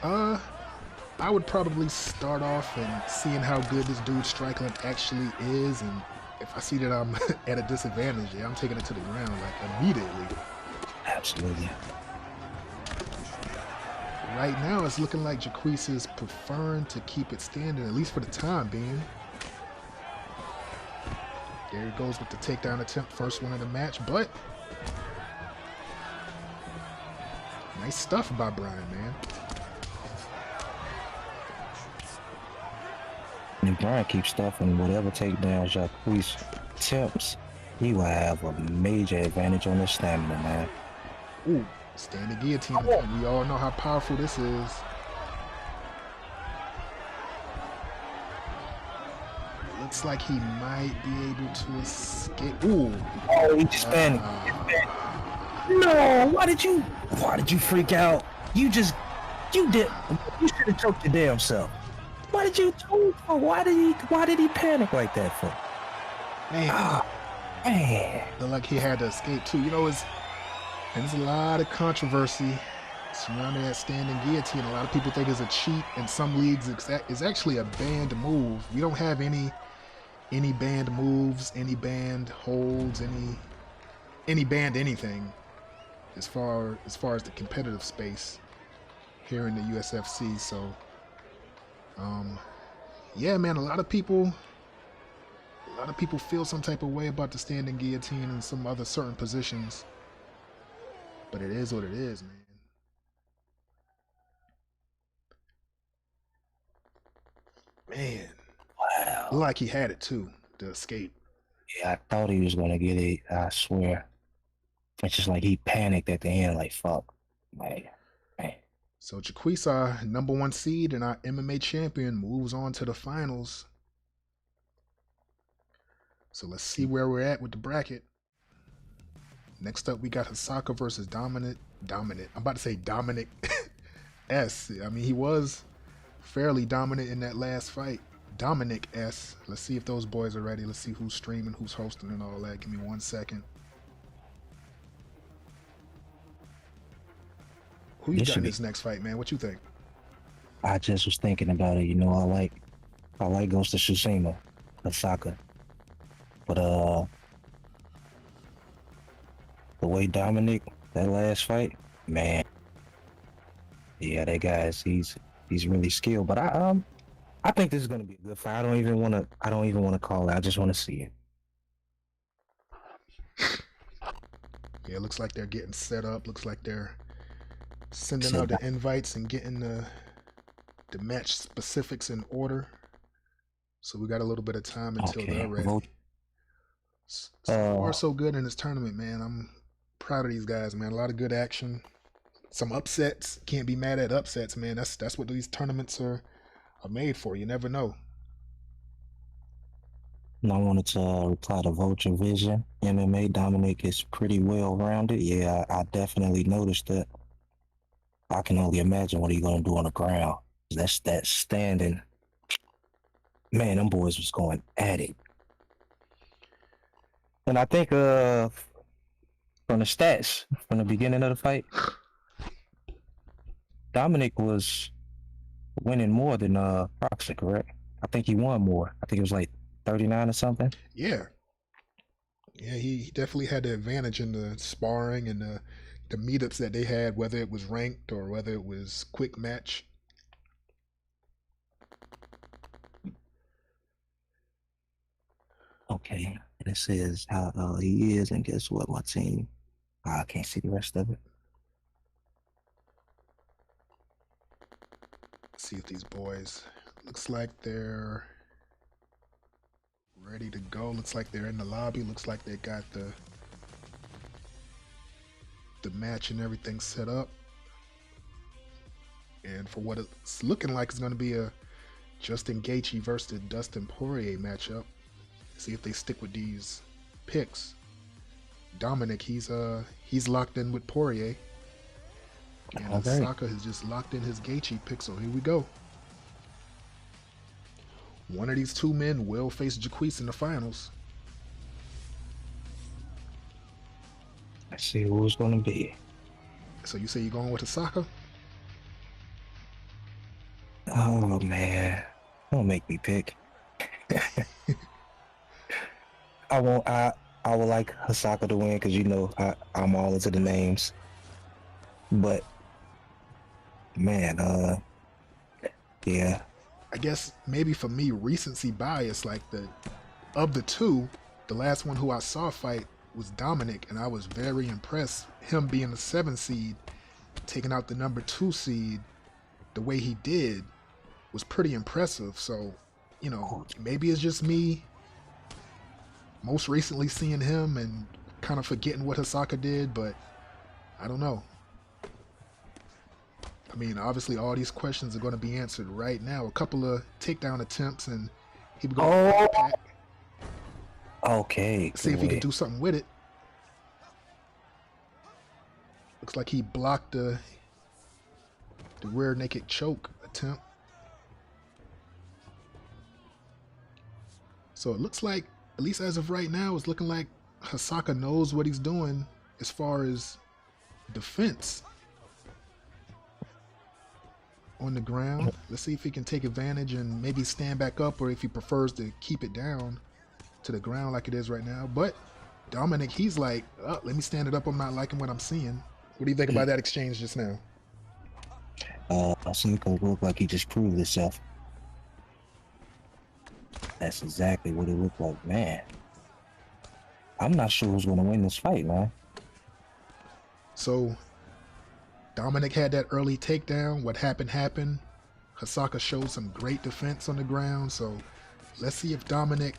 I would probably start off and seeing how good this dude's striking actually is, and if I see that I'm at a disadvantage, yeah, I'm taking it to the ground like immediately. Absolutely. Right now, it's looking like Jaques is preferring to keep it standing, at least for the time being. There he goes with the takedown attempt, first one of the match, but nice stuff by Brian, man. If Brian keeps stuffing whatever takedowns Jaques attempts, he will have a major advantage on his stamina, man. Ooh, standing guillotine. We all know how powerful this is. Looks like he might be able to escape. Ooh. Oh, he's standing. No, why did you freak out? You should have choked your damn self. Why did you choke for? Why did he panic like that for? Man. Looked like he had to escape too. You know, there's a lot of controversy surrounding that standing guillotine. A lot of people think it's a cheat. In some leagues, it's actually a banned move. We don't have any banned moves, any banned holds, any banned anything as far as the competitive space here in the USFC. So, yeah, man, a lot of people feel some type of way about the standing guillotine and some other certain positions, but it is what it is, man. Man, Wow. looked like he had it too, the escape. Yeah, I thought he was gonna get it. I swear. It's just like he panicked at the end, like fuck, man. So Jaques, our #1 seed and our MMA champion, moves on to the finals. So let's see where we're at with the bracket. Next up, we got Asaka versus Dominant. I'm about to say Dominic S. I mean, he was fairly dominant in that last fight. Dominic S. Let's see if those boys are ready. Let's see who's streaming, who's hosting, and all that. Give me 1 second. Who you got in this next fight, man? What you think? I just was thinking about it. You know, I like Ghost of Tsushima, Asaka, but the way Dominic, that last fight, man, Yeah, that guy's he's really skilled. But I think this is gonna be a good fight. I don't even wanna call it. I just wanna see it. Yeah, it looks like they're getting set up. Looks like they're sending So out the invites and getting the match specifics in order. So we got a little bit of time until they're okay. ready. Vote So far, so good in this tournament, man. I'm proud of these guys, man. A lot of good action. Some upsets. Can't be mad at upsets, man. That's what these tournaments are made for. You never know. and I wanted to reply to Vulture Vision. MMA Dominic is pretty well rounded. Yeah, I definitely noticed that. I can only imagine what he's gonna do on the ground. That's that standing. Man, them boys was going at it. And I think from the stats from the beginning of the fight, Dominic was winning more than Proxy, correct? I think he won more. I think it was like 39 or something. Yeah, yeah. He definitely had the advantage in the sparring and the meetups that they had, whether it was ranked or whether it was quick match. Okay. And it says how he is, and guess what? My team. I can't see the rest of it. Let's see if these boys. Looks like they're ready to go. Looks like they're in the lobby. Looks like they got the match and everything set up. And for what it's looking like, it's going to be a Justin Gaethje versus Dustin Poirier matchup. See if they stick with these picks. Dominic, he's locked in with Poirier, and Okay. Asaka has just locked in his Gaethje pick. So here we go. One of these two men will face Jaques in the finals. Let's see who it's gonna be. So you say you're going with Asaka? Oh man. Don't make me pick. I won't I would like Asaka to win because I'm all into the names. But man, yeah. I guess maybe for me, recency bias, like of the two, the last one who I saw fight was Dominic, and I was very impressed. Him being the 7 seed, taking out the number 2 seed, the way he did was pretty impressive. So, maybe it's just me most recently seeing him and kind of forgetting what Asaka did, but I don't know. I mean, obviously, all these questions are going to be answered right now. A couple of takedown attempts, and he would go for Oh, the pack. okay, See if he could good. do something with it. Looks like he blocked the rear naked choke attempt. So it looks like, at least as of right now, it's looking like Asaka knows what he's doing as far as defense on the ground. Let's see if he can take advantage and maybe stand back up, or if he prefers to keep it down to the ground like it is right now. But Dominic, he's like, oh, let me stand it up. I'm not liking what I'm seeing. What do you think about that exchange just now? Asaka looked like he just proved himself. That's exactly what it looked like, man. I'm not sure who's gonna win this fight, man. So Dominic had that early takedown. What happened. Asaka showed some great defense on the ground. So let's see if Dominic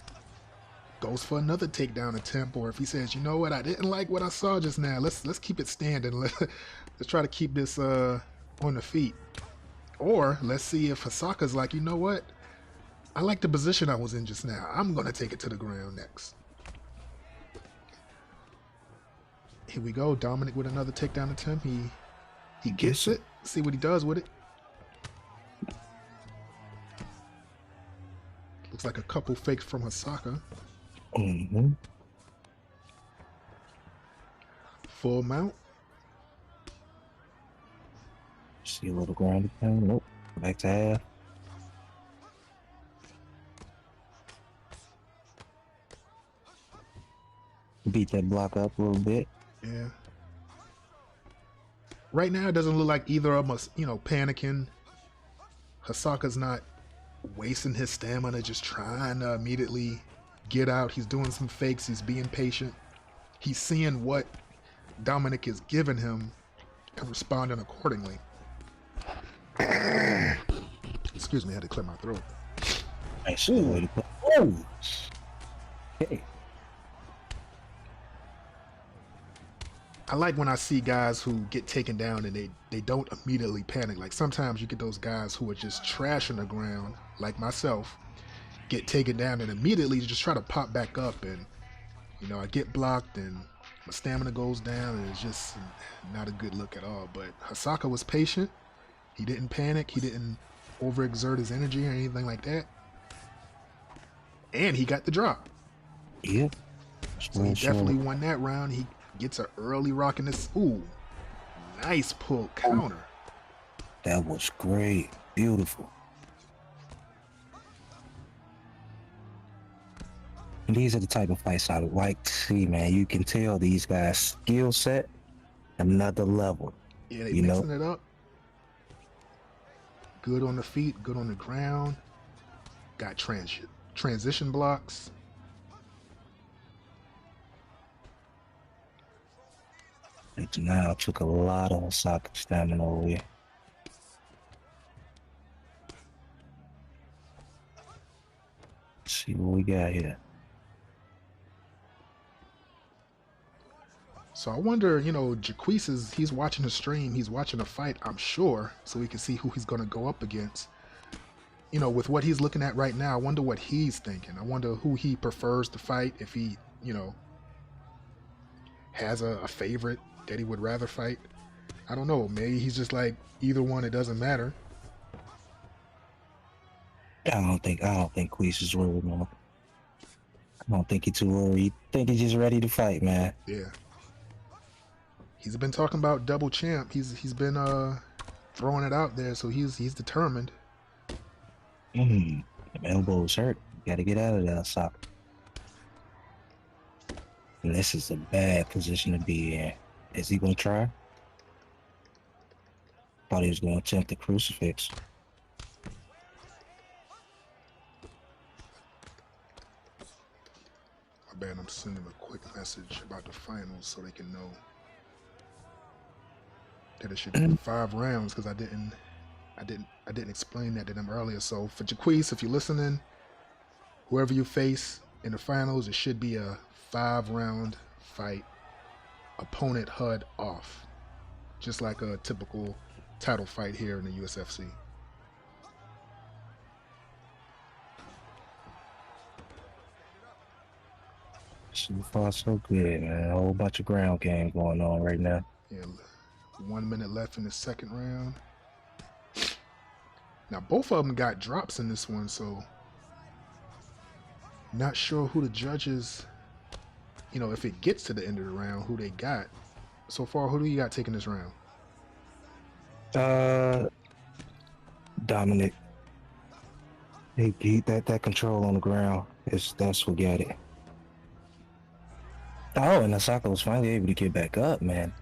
goes for another takedown attempt, or if he says, you know what, I didn't like what I saw just now. Let's keep it standing. Let's try to keep this on the feet. Or let's see if Asaka's like, you know what, I like the position I was in just now. I'm gonna take it to the ground next. Here we go. Dominic with another takedown attempt. He gets it. See what he does with it. Looks like a couple fakes from Asaka. Mm-hmm. Full mount. See a little ground pound. Nope. Back to half. Beat that block up a little bit. Yeah. right now it doesn't look like either of them are, panicking. Asaka's not wasting his stamina, just trying to immediately get out. He's doing some fakes. He's being patient. He's seeing what Dominic is giving him and responding accordingly. Excuse me, I had to clear my throat. Nice. Oh. Okay. I like when I see guys who get taken down and they don't immediately panic. Like sometimes you get those guys who are just trashing the ground, like myself, get taken down and immediately just try to pop back up, and I get blocked and my stamina goes down, and it's just not a good look at all. But Asaka was patient. He didn't panic. He didn't overexert his energy or anything like that. And he got the drop. Yeah. So he definitely won that round. He gets an early rock in this. Ooh, nice pull counter. That was great. Beautiful. These are the type of fights I like to see, man. You can tell these guys' skill set, another level. Yeah, they mixing it up. Good on the feet, good on the ground. Got transition blocks. It now took a lot of Asaka stamina away. Let's see what we got here. So I wonder, Jaques he's watching the stream, he's watching the fight, I'm sure, so he can see who he's going to go up against. With what he's looking at right now, I wonder what he's thinking. I wonder who he prefers to fight, if he, has a favorite that he would rather fight. I don't know, maybe he's just like, either one, it doesn't matter. I don't think Queese is worried, man. I don't think he's too worried. I think he's just ready to fight, man. Yeah. He's been talking about double champ. He's been throwing it out there, so he's determined. The elbow's hurt. You gotta get out of there, Asaka. And this is a bad position to be in. Is he gonna try? Thought he was gonna attempt the crucifix. My bad, I'm sending a quick message about the finals so they can know that it should be 5 rounds, because I didn't explain that to them earlier. So for Jaques, if you're listening, whoever you face in the finals, it should be a 5-round fight. Opponent HUD off, just like a typical title fight here in the USFC. So far, so good, man. A whole bunch of ground game going on right now. Yeah, 1 minute left in the second round. Now, both of them got drops in this one, so not sure who the judges, if it gets to the end of the round, who they got. So far, who do you got taking this round? Dominic. That control on the ground, that's what got it. Oh, and Asaka was finally able to get back up, man.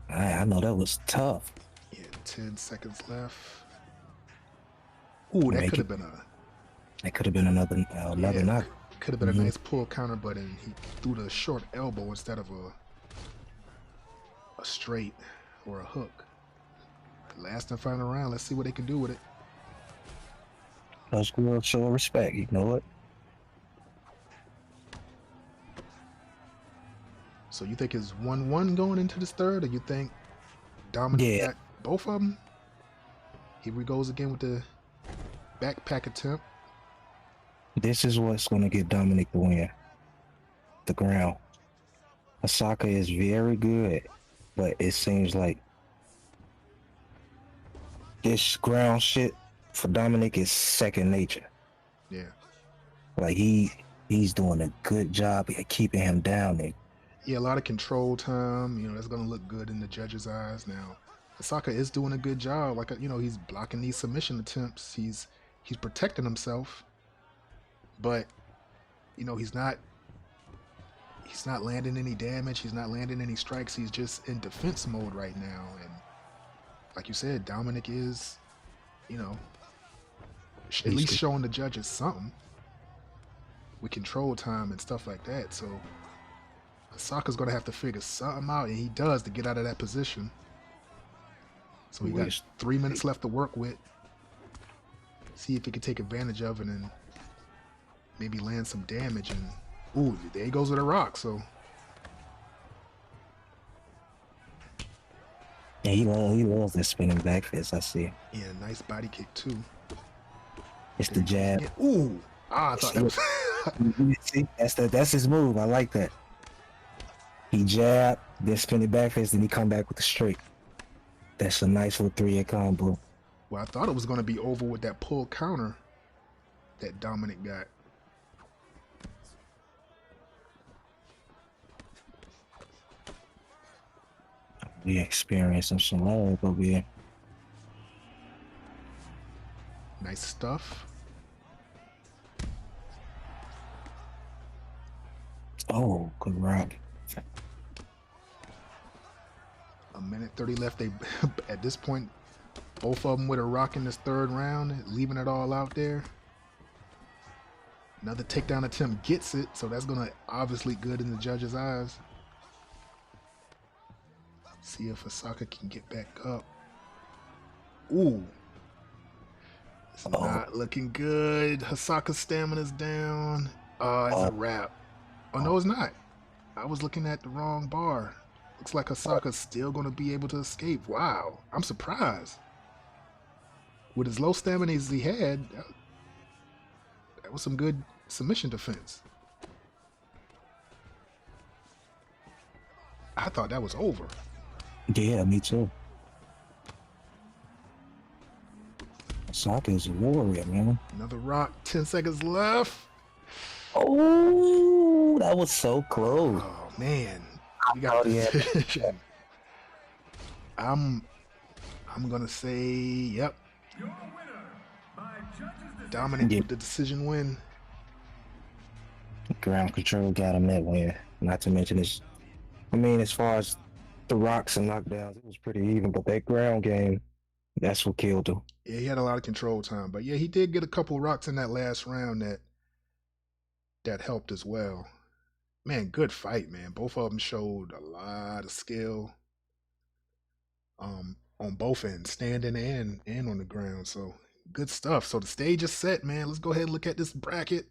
I know that was tough. Yeah, 10 seconds left. Ooh, that could have been another knock. Could have been a nice pull counter, but he threw the short elbow instead of a straight or a hook. Last and final round. Let's see what they can do with it. Let's go show respect. You know what? So you think it's 1-1 going into this third, or you think Dominic got both of them? Here he goes again with the backpack attempt. This is what's going to get Dominic the win. The ground. Asaka is very good, but it seems like this ground shit for Dominic is second nature. Yeah. Like he's doing a good job at keeping him down there. Yeah, a lot of control time. That's going to look good in the judge's eyes. Now, Asaka is doing a good job. Like, he's blocking these submission attempts. He's protecting himself. But, he's not he's not landing any damage. He's not landing any strikes. He's just in defense mode right now. And like you said, Dominic is, you know, at least showing the judges something with control time and stuff like that. So Asaka's going to have to figure something out, and he does, to get out of that position. So we got 3 minutes left to work with. See if he can take advantage of it and maybe land some damage. And ooh, there he goes with a rock. So yeah, he loves that spinning back fist. I see. Yeah, nice body kick too. It's the jab. Ooh, I thought that was. See, that's his move. I like that. He jab, then spin it back fist, then he come back with the straight. That's a nice little 3-hit combo. Well, I thought it was going to be over with that pull counter that Dominic got. We experiencing some lag over here. Nice stuff. Oh, good rock. A minute 30 left. They at this point, both of them with a rock in this third round, leaving it all out there. Another takedown attempt gets it, so that's gonna obviously good in the judge's eyes. See if Asaka can get back up. Ooh. It's not looking good. Asaka's stamina's down. It's a wrap. Oh, no, it's not. I was looking at the wrong bar. Looks like Asaka's still going to be able to escape. Wow. I'm surprised. With as low stamina as he had, that was some good submission defense. I thought that was over. Yeah, me too. Asaka is a warrior, man. Another rock. 10 seconds left. Oh, that was so close. Oh, man. You got the I'm gonna say, yep. Dominic with the decision win. Ground control got him that win. Not to mention this. I mean, as far as the rocks and knockdowns, it was pretty even, but that ground game, that's what killed him. Yeah, he had a lot of control time, but yeah, he did get a couple rocks in that last round that helped as well. Man, good fight, man. Both of them showed a lot of skill on both ends, standing and on the ground. So good stuff. So the stage is set, man. Let's go ahead and look at this bracket.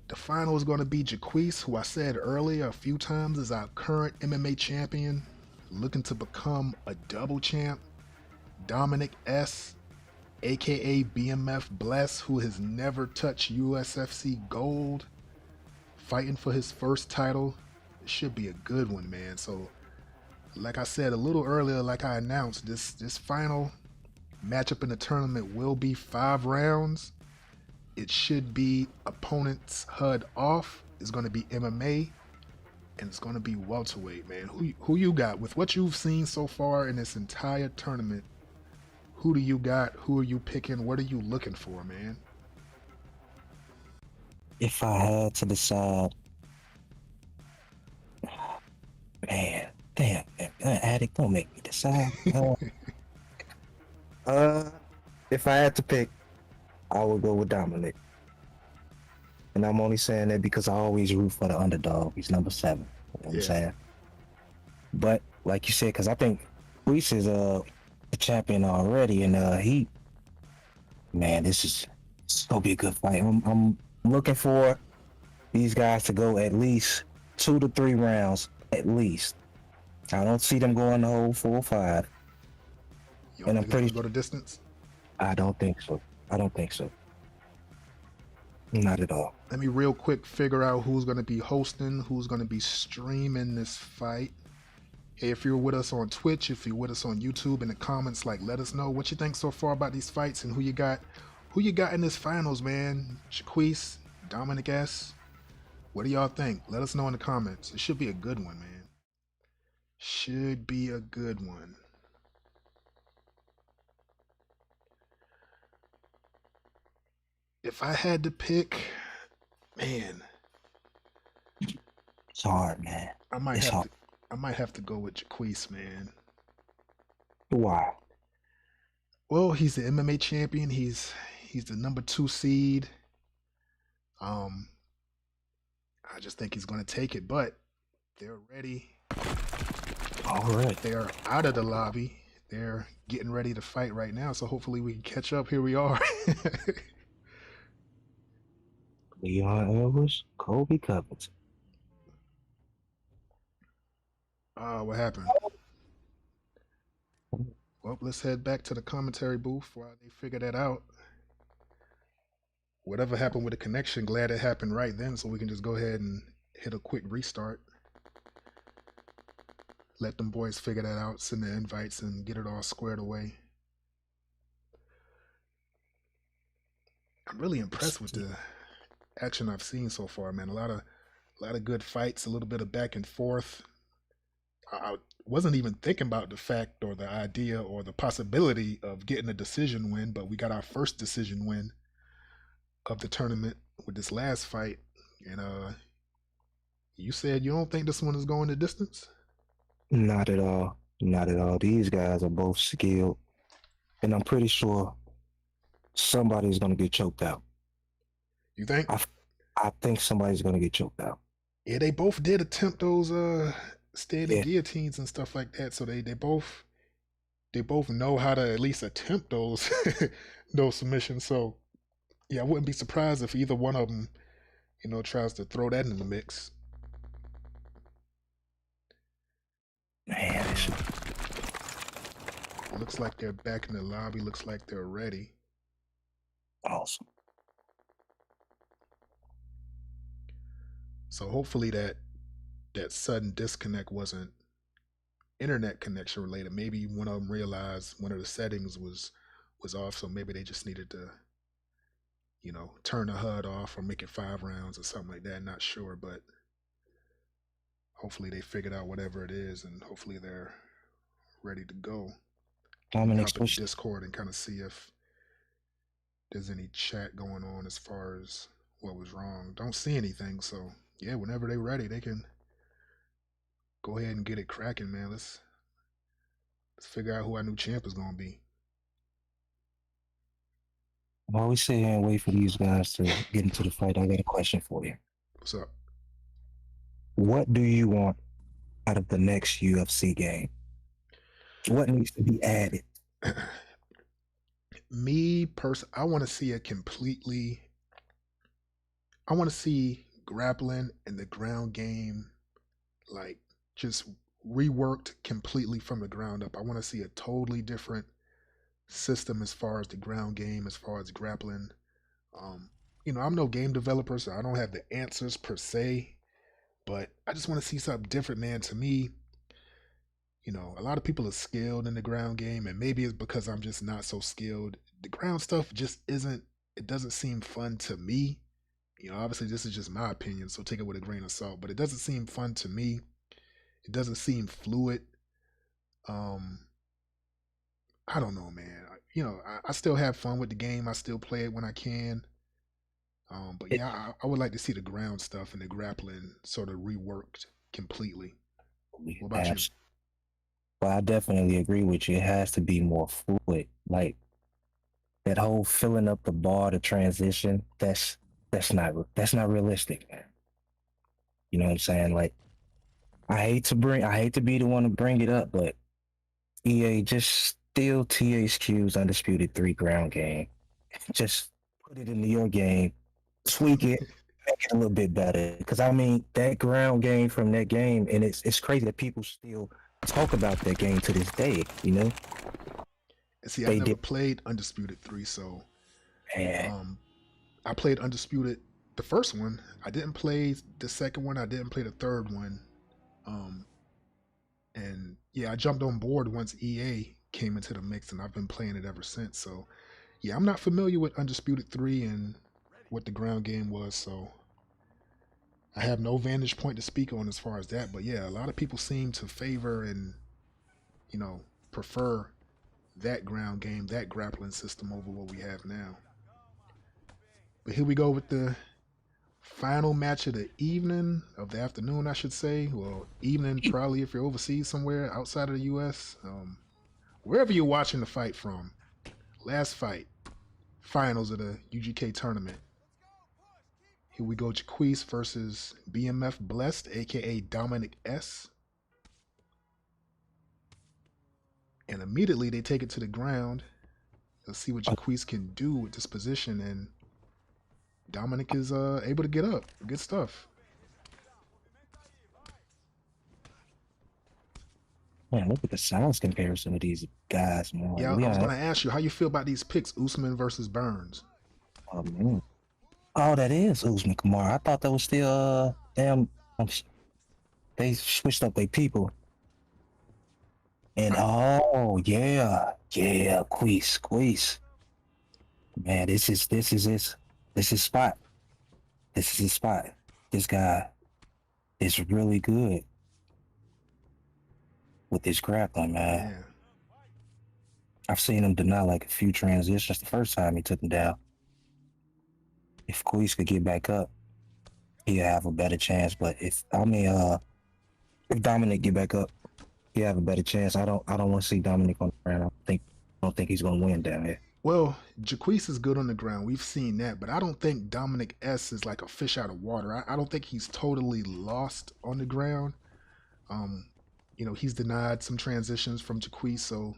The final is going to be Jaques, who I said earlier a few times is our current MMA champion, looking to become a double champ. Dominic S, aka BMF Bless, who has never touched USFC gold, fighting for his first title. It should be a good one, man. So like I said a little earlier, like I announced, this final matchup in the tournament will be 5 rounds. It should be opponents HUD off. It's going to be MMA, and it's going to be welterweight, man. Who you got with what you've seen so far in this entire tournament? Who do you got? Who are you picking? What are you looking for, man? If I had to decide, man, damn, Addict, don't make me decide. If I had to pick, I would go with Dominic. And I'm only saying that because I always root for the underdog. He's number 7. You know what I'm saying? But like you said, because I think Reese is the champion already, and this gonna be a good fight. I'm looking for these guys to go at least 2 to 3 rounds, at least. I don't see them going the whole 4 or 5. And I'm pretty sure go the distance. I don't think so. Not at all. Let me real quick figure out who's going to be hosting, who's going to be streaming this fight. Hey, if you're with us on Twitch, if you're with us on YouTube, in the comments, let us know what you think so far about these fights and who you got in this finals, man. Jaques, Dominic S. What do y'all think? Let us know in the comments. It should be a good one, man. Should be a good one. If I had to pick, Man, It's hard, man. I might It's have hard. to I might have to go with Jaques, man. Why? Well, he's the MMA champion. He's the number 2 seed. Um, I just think he's gonna take it, but they're ready. All right. They're out of the lobby. They're getting ready to fight right now, so hopefully we can catch up. Here we are. Leon Edwards, Kobe Covington. What happened? Well, let's head back to the commentary booth while they figure that out. Whatever happened with the connection, glad it happened right then, so we can just go ahead and hit a quick restart. Let them boys figure that out, send the invites, and get it all squared away. I'm really impressed with the action I've seen so far, man. A lot of good fights, a little bit of back and forth. I wasn't even thinking about the fact or the idea or the possibility of getting a decision win, but we got our first decision win of the tournament with this last fight. And you said you don't think this one is going the distance? Not at all. Not at all. These guys are both skilled, and I'm pretty sure somebody's gonna get choked out. You think? I think somebody's gonna get choked out. Yeah, they both did attempt those standing Yeah. guillotines and stuff like that. So they both know how to at least attempt those those submissions. So yeah, I wouldn't be surprised if either one of them, tries to throw that in the mix. Man, this is Looks like they're back in the lobby. Looks like they're ready. awesome. So hopefully that sudden disconnect wasn't internet connection related. Maybe one of them realized one of the settings was off, so maybe they just needed to, turn the HUD off or make it 5 rounds or something like that. Not sure, but hopefully they figured out whatever it is, and hopefully they're ready to go. Let me hop in the Discord and kind of see if there's any chat going on as far as what was wrong. Don't see anything, so yeah, whenever they're ready, they can go ahead and get it cracking, man. Let's figure out who our new champ is gonna be. While we sit here and wait for these guys to get into the fight, I got a question for you. What's up? What do you want out of the next UFC game? What needs to be added? Me personally, I want to see I want to see grappling and the ground game like just reworked completely from the ground up. I want to see a totally different system as far as the ground game, as far as grappling. I'm no game developer, so I don't have the answers per se, but I just want to see something different, man. To me, a lot of people are skilled in the ground game, and maybe it's because I'm just not so skilled. The ground stuff just isn't, it doesn't seem fun to me. Obviously, this is just my opinion, so take it with a grain of salt, but it doesn't seem fun to me. It doesn't seem fluid. Um, I don't know, man. I still have fun with the game. I still play it when I can. But It, yeah, I would like to see the ground stuff and the grappling sort of reworked completely. What about you? Well, I definitely agree with you. It has to be more fluid. Like that whole filling up the bar to transition, that's not realistic, man. You know what I'm saying? Like I hate to be the one to bring it up, but EA just steal THQ's Undisputed 3 ground game. Just put it into your game, tweak it, make it a little bit better. Because I mean, that ground game from that game, and it's crazy that people still talk about that game to this day. And see, I They never did. played Undisputed 3, so Man, um, I played Undisputed the first one. I didn't play the second one. I didn't play the third one. Um, and yeah, I jumped on board once EA came into the mix, and I've been playing it ever since. So yeah, I'm not familiar with Undisputed 3 and what the ground game was, so I have no vantage point to speak on as far as that. But yeah, a lot of people seem to favor and, you know, prefer that ground game, that grappling system over what we have now. But here we go with the Final match of the evening, of the afternoon, I should say. Well, evening probably if you're overseas somewhere outside of the U.S. Wherever you're watching the fight from. Last fight, finals of the UGK tournament. Here we go, Jaques versus BMF Blessed, aka Dominic S. And immediately they take it to the ground. Let's see what Jaques can do with this position, and Dominic is able to get up. Good stuff. Man, look at the size comparison of these guys, man. Yeah, I was going to ask you, how you feel about these picks, Usman versus Burns? Oh, man. Oh, that is Usman Kamara. I thought that was still, they switched up their people. And, oh, yeah, Queese. Man, this is his spot. This is his spot. This guy is really good with his grappling, man. Yeah. I've seen him deny like a few transitions the first time he took him down. If Queese could get back up, he'll have a better chance. But if Dominic get back up, he'll have a better chance. I don't want to see Dominic on the ground. I don't think he's gonna win down there. Well, Jaques is good on the ground. We've seen that, but I don't think Dominic S is like a fish out of water. I don't think he's totally lost on the ground. He's denied some transitions from Jaques, so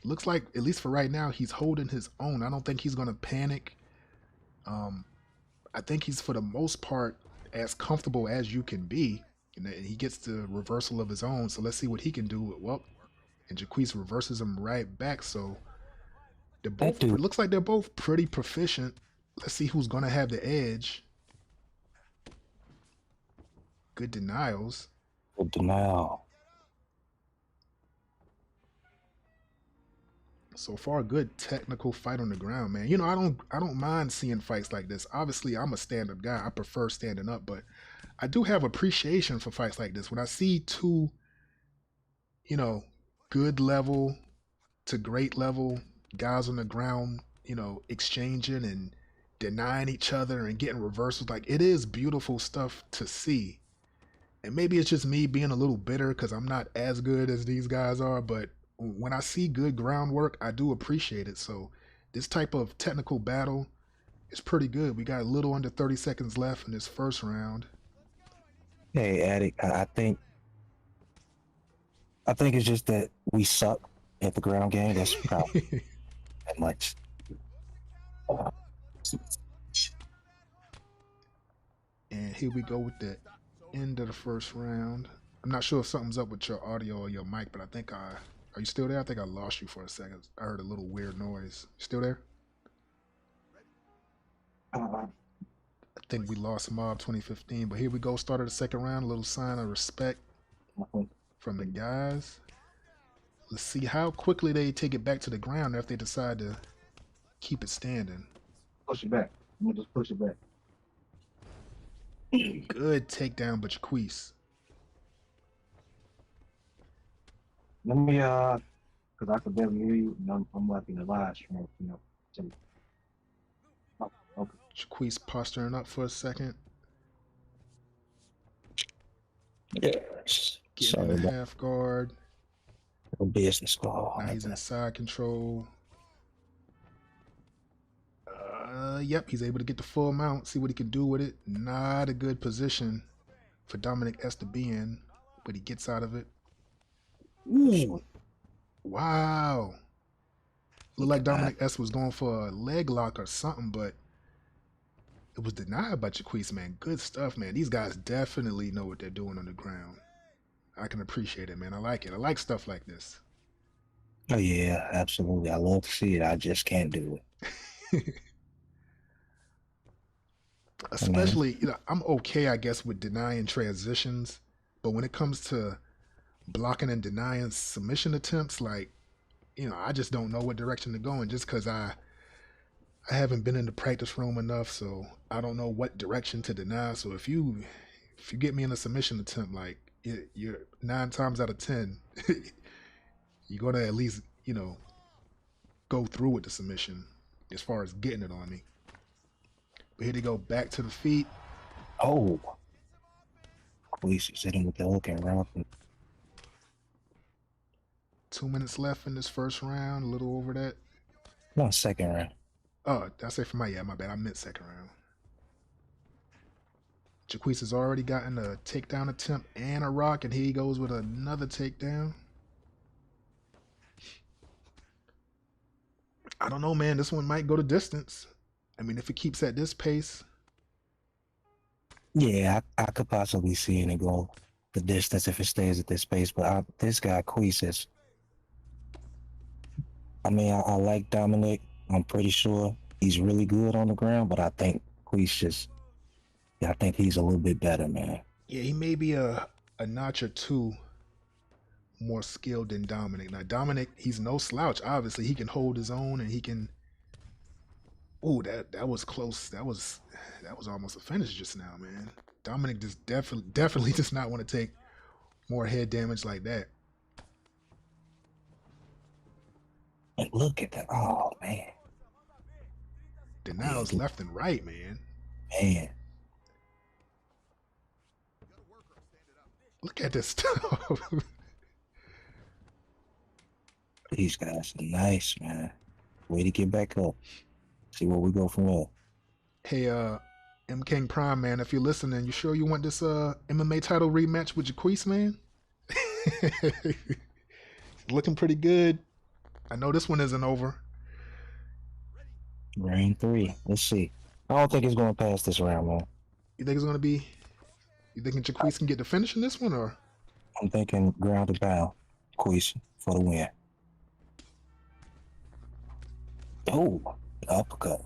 looks like, at least for right now, he's holding his own. I don't think he's gonna panic. I think he's, for the most part, as comfortable as you can be. And he gets the reversal of his own, so let's see what he can do. Well, and Jaques reverses him right back, so they're both, it looks like they're both pretty proficient. Let's see who's going to have the edge. Good denials. Good denial. So far, good technical fight on the ground, man. I don't mind seeing fights like this. Obviously, I'm a stand-up guy. I prefer standing up, but I do have appreciation for fights like this. When I see two, good level to great level guys on the ground, exchanging and denying each other and getting reversals, like, it is beautiful stuff to see. And maybe it's just me being a little bitter because I'm not as good as these guys are, but when I see good groundwork, I do appreciate it. So this type of technical battle is pretty good. We got a little under 30 seconds left in this first round. Hey, Addict, I think it's just that we suck at the ground game. That's probably that much. And here we go with the end of the first round. I'm not sure if something's up with your audio or your mic, but are you still there? I think I lost you for a second. I heard a little weird noise. Still there? I think we lost Mob 2015, but here we go. Started the second round. A little sign of respect from the guys. Let's see how quickly they take it back to the ground after they decide to keep it standing. Push it back. I'm gonna just push it back. Good takedown, but Jaques. Let me, because I could barely hear you, and I'm like in the live stream, Okay. Jaques posturing up for a second. Yes. Getting in the half guard. No business call. Now he's in side control. Yep, he's able to get the full mount, see what he can do with it. Not a good position for Dominic S to be in, but he gets out of it. Ooh. Wow. Looked like Dominic S was going for a leg lock or something, but it was denied by Jaques, man. Good stuff, man. These guys definitely know what they're doing on the ground. I can appreciate it, man. I like it. I like stuff like this. Oh, yeah, absolutely. I love to see it. I just can't do it. Especially, I'm okay, I guess, with denying transitions, but when it comes to blocking and denying submission attempts, like, I just don't know what direction to go in, just because I haven't been in the practice room enough, so I don't know what direction to deny. So if you get me in a submission attempt, like, you're 9 times out of 10, you're gonna at least go through with the submission as far as getting it on me. But here they go, back to the feet. Oh, Queese is hitting with the hook and round. 2 minutes left in this first round, a little over that. No, second round. Oh, did I say for my bad. I meant second round. Jaques has already gotten a takedown attempt and a rock, and here he goes with another takedown. I don't know, man. This one might go the distance. I mean, if it keeps at this pace. Yeah, I could possibly see it go the distance if it stays at this pace. But this guy, Queese, is. I mean, I like Dominic. I'm pretty sure he's really good on the ground, but I think Queese just. Yeah, I think he's a little bit better, man. Yeah, he may be a notch or two more skilled than Dominic. Now, Dominic, he's no slouch. Obviously, he can hold his own and he can. Oh, that was close. That was almost a finish just now, man. Dominic just definitely does not want to take more head damage like that. And look at that. Oh, man. Denials left and right, man. Man. Look at this stuff. These guys are nice, man. Way to get back up. See where we go from there. Hey, M King Prime, man, if you're listening, you sure you want this MMA title rematch with Jaques, man? Looking pretty good. I know this one isn't over. Round 3. Let's see. I don't think it's going to pass this round, man. You think it's going to be... You thinking Jaques can get the finish in this one, or? I'm thinking ground and pound. Queese for the win. Oh, uppercut.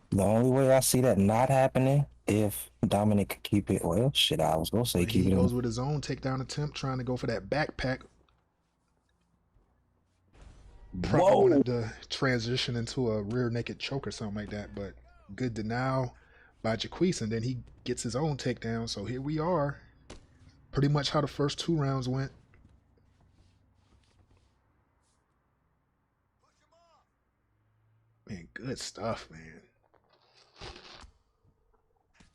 The only way I see that not happening if Dominic could keep it. Well, shit, I was gonna say keep it. He goes with his own takedown attempt, trying to go for that backpack. Probably wanted to transition into a rear naked choke or something like that, but good denial by Jaques, and then he gets his own takedown. So here we are, pretty much how the first 2 rounds went. Man, good stuff, man.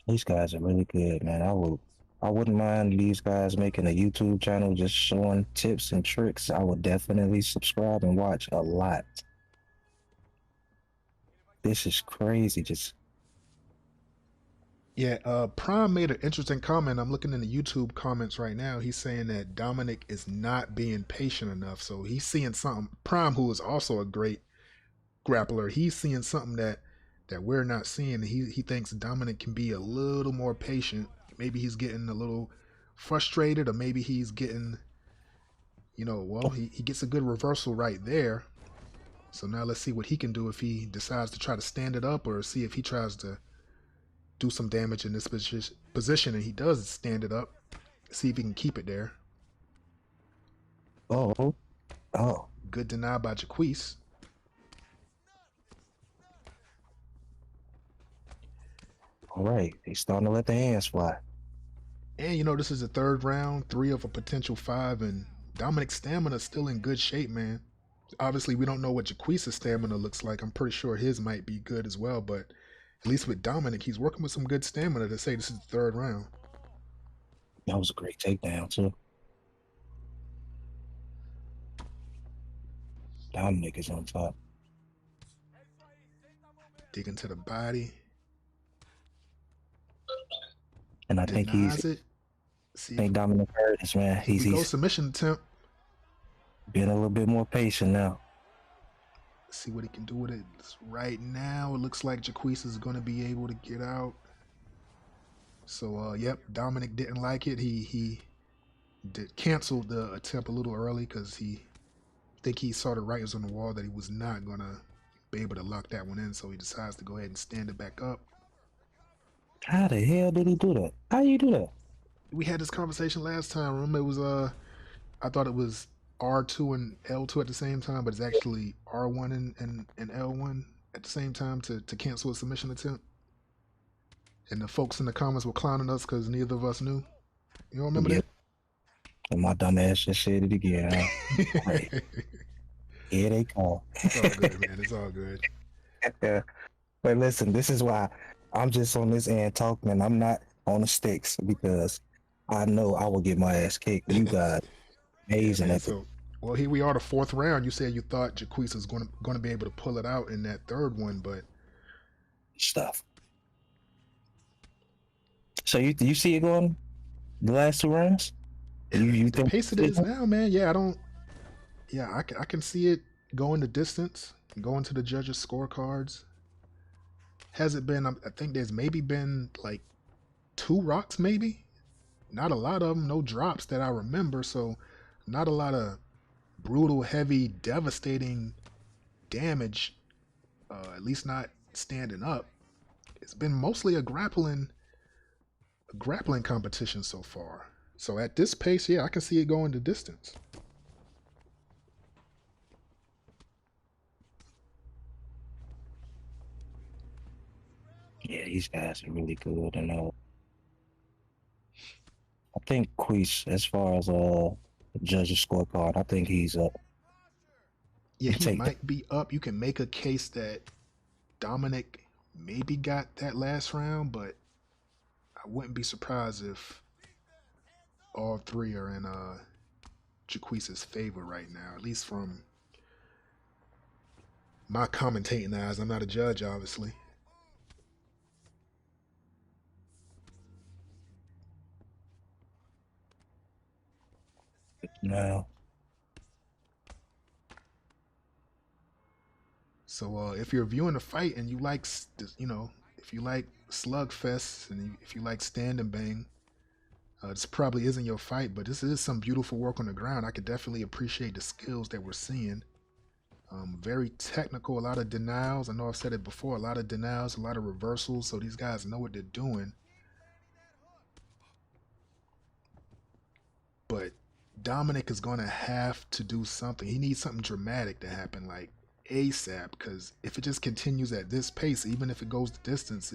These guys are really good, man. I wouldn't mind these guys making a YouTube channel just showing tips and tricks. I would definitely subscribe and watch a lot. This is crazy. Yeah, Prime made an interesting comment. I'm looking in the YouTube comments right now. He's saying that Dominic is not being patient enough. So he's seeing something. Prime, who is also a great grappler, he's seeing something that we're not seeing. He thinks Dominic can be a little more patient. Maybe he's getting a little frustrated, or maybe he's getting, well, he gets a good reversal right there. So now let's see what he can do if he decides to try to stand it up, or see if he tries to do some damage in this position and he does stand it up. See if he can keep it there. Oh. Good deny by Jaques. All right, he's starting to let the hands fly. And this is the 3rd round, 3 of a potential 5, and Dominic's stamina is still in good shape, man. Obviously, we don't know what Jaques' stamina looks like. I'm pretty sure his might be good as well, but at least with Dominic, he's working with some good stamina to say this is the 3rd round. That was a great takedown, too. Dominic is on top. Digging to the body. And I think Dominic heard this, man. He's submission attempt. Being a little bit more patient now. See what he can do with it. Right now, it looks like Jaques is going to be able to get out. So, yep, Dominic didn't like it. He canceled the attempt a little early because he saw the writings on the wall that he was not going to be able to lock that one in. So he decides to go ahead and stand it back up. How the hell did he do that? How you do that? We had this conversation last time. Remember, it was I thought it was R2 and L2 at the same time, but it's actually R1 and L1 at the same time to cancel a submission attempt. And the folks in the comments were clowning us because neither of us knew. You don't remember that? And my dumb ass just said it again. Huh? Right. Here they come. It's all good, man. It's all good. Yeah. But listen, this is why I'm just on this end talking and I'm not on the sticks because I know I will get my ass kicked. You guys Yeah, amazing man. at the So, well, here we are, the fourth round. You said you thought Jaques was going to be able to pull it out in that third one, but stuff. So you see it going the last two rounds? You the think pace it is now, man. Yeah, I don't. Yeah, I can see it going the distance, going to the judges' scorecards. Has it been? I think there's maybe been like two rocks, maybe. Not a lot of them. No drops that I remember. So, not a lot of brutal, heavy, devastating damage. At least not standing up. It's been mostly a grappling competition so far. So at this pace, yeah, I can see it going the distance. yeah, these guys are really good and I think Queese, as far as judge's scorecard, I think he's Yeah, he he take that. might be up. You can make a case that Dominic maybe got that last round, but I wouldn't be surprised if all three are in Jaquez's favor right now, at least from my commentating eyes. I'm not a judge, obviously. Now, So if you're viewing a fight and you like, if you like slugfests and if you like stand and bang, this probably isn't your fight, but this is some beautiful work on the ground. I could definitely appreciate the skills that we're seeing. Very technical, a lot of denials. I know I've said it before, a lot of denials, a lot of reversals. So these guys know what they're doing. But Dominic is going to have to do something. He needs something dramatic to happen, like ASAP, because if it just continues at this pace, even if it goes the distance,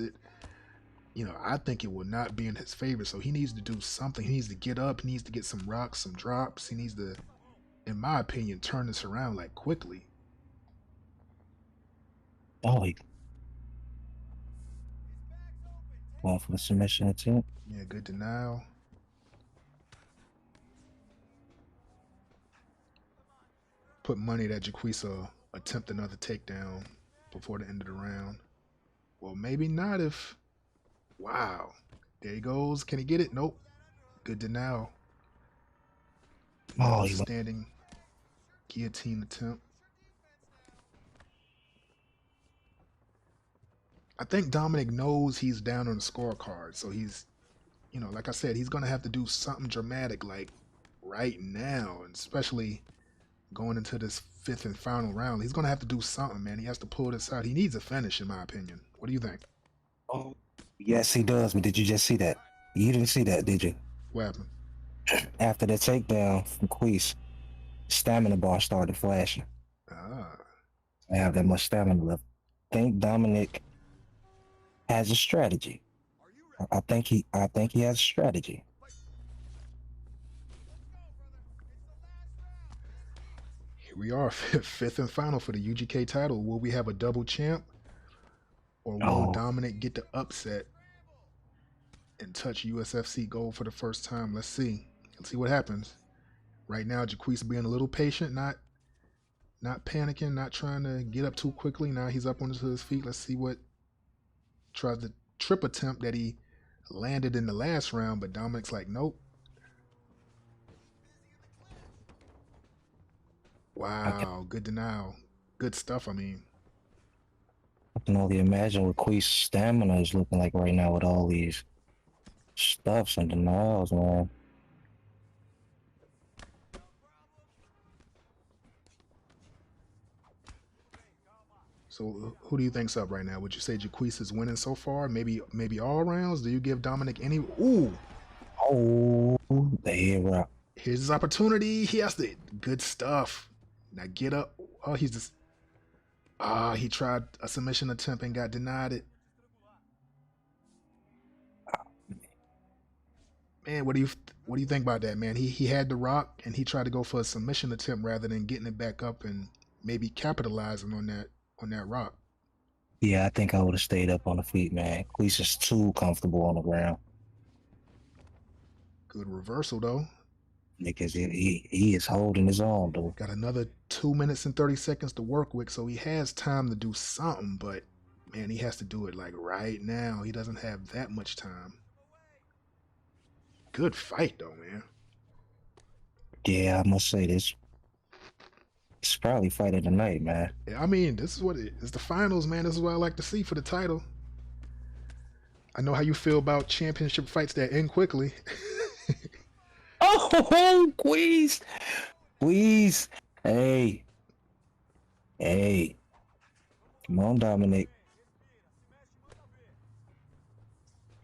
I think it will not be in his favor. So he needs to do something. He needs to get up. He needs to get some rocks, some drops. He needs to, in my opinion, turn this around like quickly. oh, he going for the submission attempt. Yeah, good denial. Put money that Jaques will attempt another takedown before the end of the round. Well, maybe not if. Wow. There he goes. Can he get it? Nope. Good denial. Oh, Another he went. standing guillotine attempt. I think Dominic knows he's down on the scorecard. So he's, like I said, he's going to have to do something dramatic like right now, and especially going into this fifth and final round. He's going to have to do something, man. He has to pull this out. He needs a finish, in my opinion. What do you think? Oh, yes, he does. But did you just see that? You didn't see that, did you? What happened? After the takedown from Queese, stamina bar started flashing. Ah, I have that much stamina left. I think Dominic has a strategy. I think he has a strategy. here we are, fifth and final for the UGK title. Will we have a double champ, or will Oh, Dominic get the upset and touch USFC gold for the first time? Let's see. Let's see what happens. Right now, Jaquez being a little patient, not panicking, not trying to get up too quickly. Now he's up onto his feet. Let's see what tries the trip attempt that he landed in the last round, but Dominic's like, nope. I can, Wow, good denial. Good stuff, I mean. I can only imagine what Queese's stamina is looking like right now with all these stuffs and denials, man. So who do you think's up right now? Would you say Jaquez is winning so far? Maybe all rounds? Do you give Dominic any? Ooh, Oh, there we are. here's his opportunity. He has to. Good stuff. Now get up. Oh, he's just. He tried a submission attempt and got denied it. Man, what do you think about that, man? He had the rock and he tried to go for a submission attempt rather than getting it back up and maybe capitalizing on that rock. Yeah, I think I would have stayed up on the feet, man. Queese is too comfortable on the ground. Good reversal though. Because he is holding his own, though. Got another 2 minutes and 30 seconds to work with, so he has time to do something, but man, he has to do it like right now. He doesn't have that much time. Good fight though, man. Yeah, I must say this. It's probably fight of the night, man. I mean, this is what it's the finals, man. This is what I like to see for the title. I know how you feel about championship fights that end quickly. Oh, Queeze! Queeze! Hey. Hey. Come on, Dominic.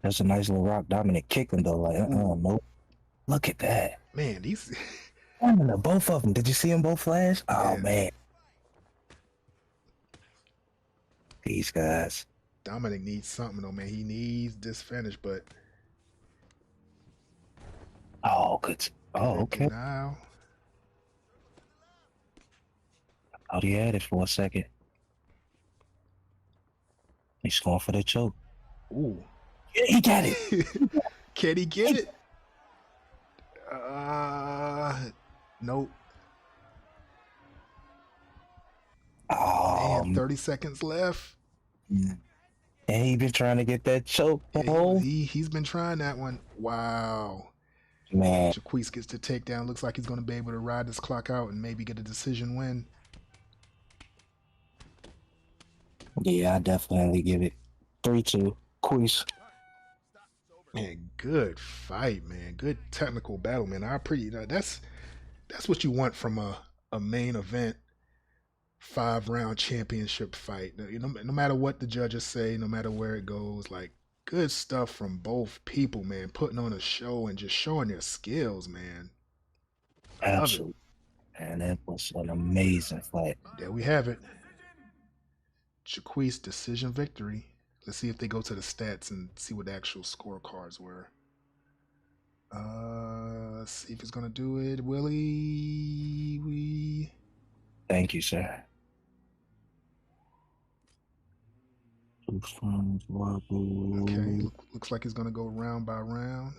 That's a nice little rock. Dominic kicked him, though. Like, no. Look at that. Man, these. Both of them. Did you see them both flash? Oh, Yeah. man. These guys. Dominic needs something though, man. He needs this finish, but. Oh, good. Oh, okay. Now. Oh, he had it for a second. He's going for the choke. Ooh. Yeah, he got it. Can he get it? Nope. Oh, man, 30 seconds left. And he been trying to get that choke. Yeah, he's been trying that one. Wow. Man. Jaques gets the takedown. Looks like he's going to be able to ride this clock out and maybe get a decision win. Yeah, I definitely give it 3-2. Queeze. Man, good fight, man. Good technical battle, man. That's what you want from a main event 5-round championship fight. No matter what the judges say, no matter where it goes, like good stuff from both people, man. Putting on a show and just showing their skills, man. Absolutely. And that was an amazing fight. There we have it. Jaques decision victory. Let's see if they go to the stats and see what the actual scorecards were. Let's see if he's gonna do it. Willie. Thank you, sir. Okay, looks like he's gonna go round by round.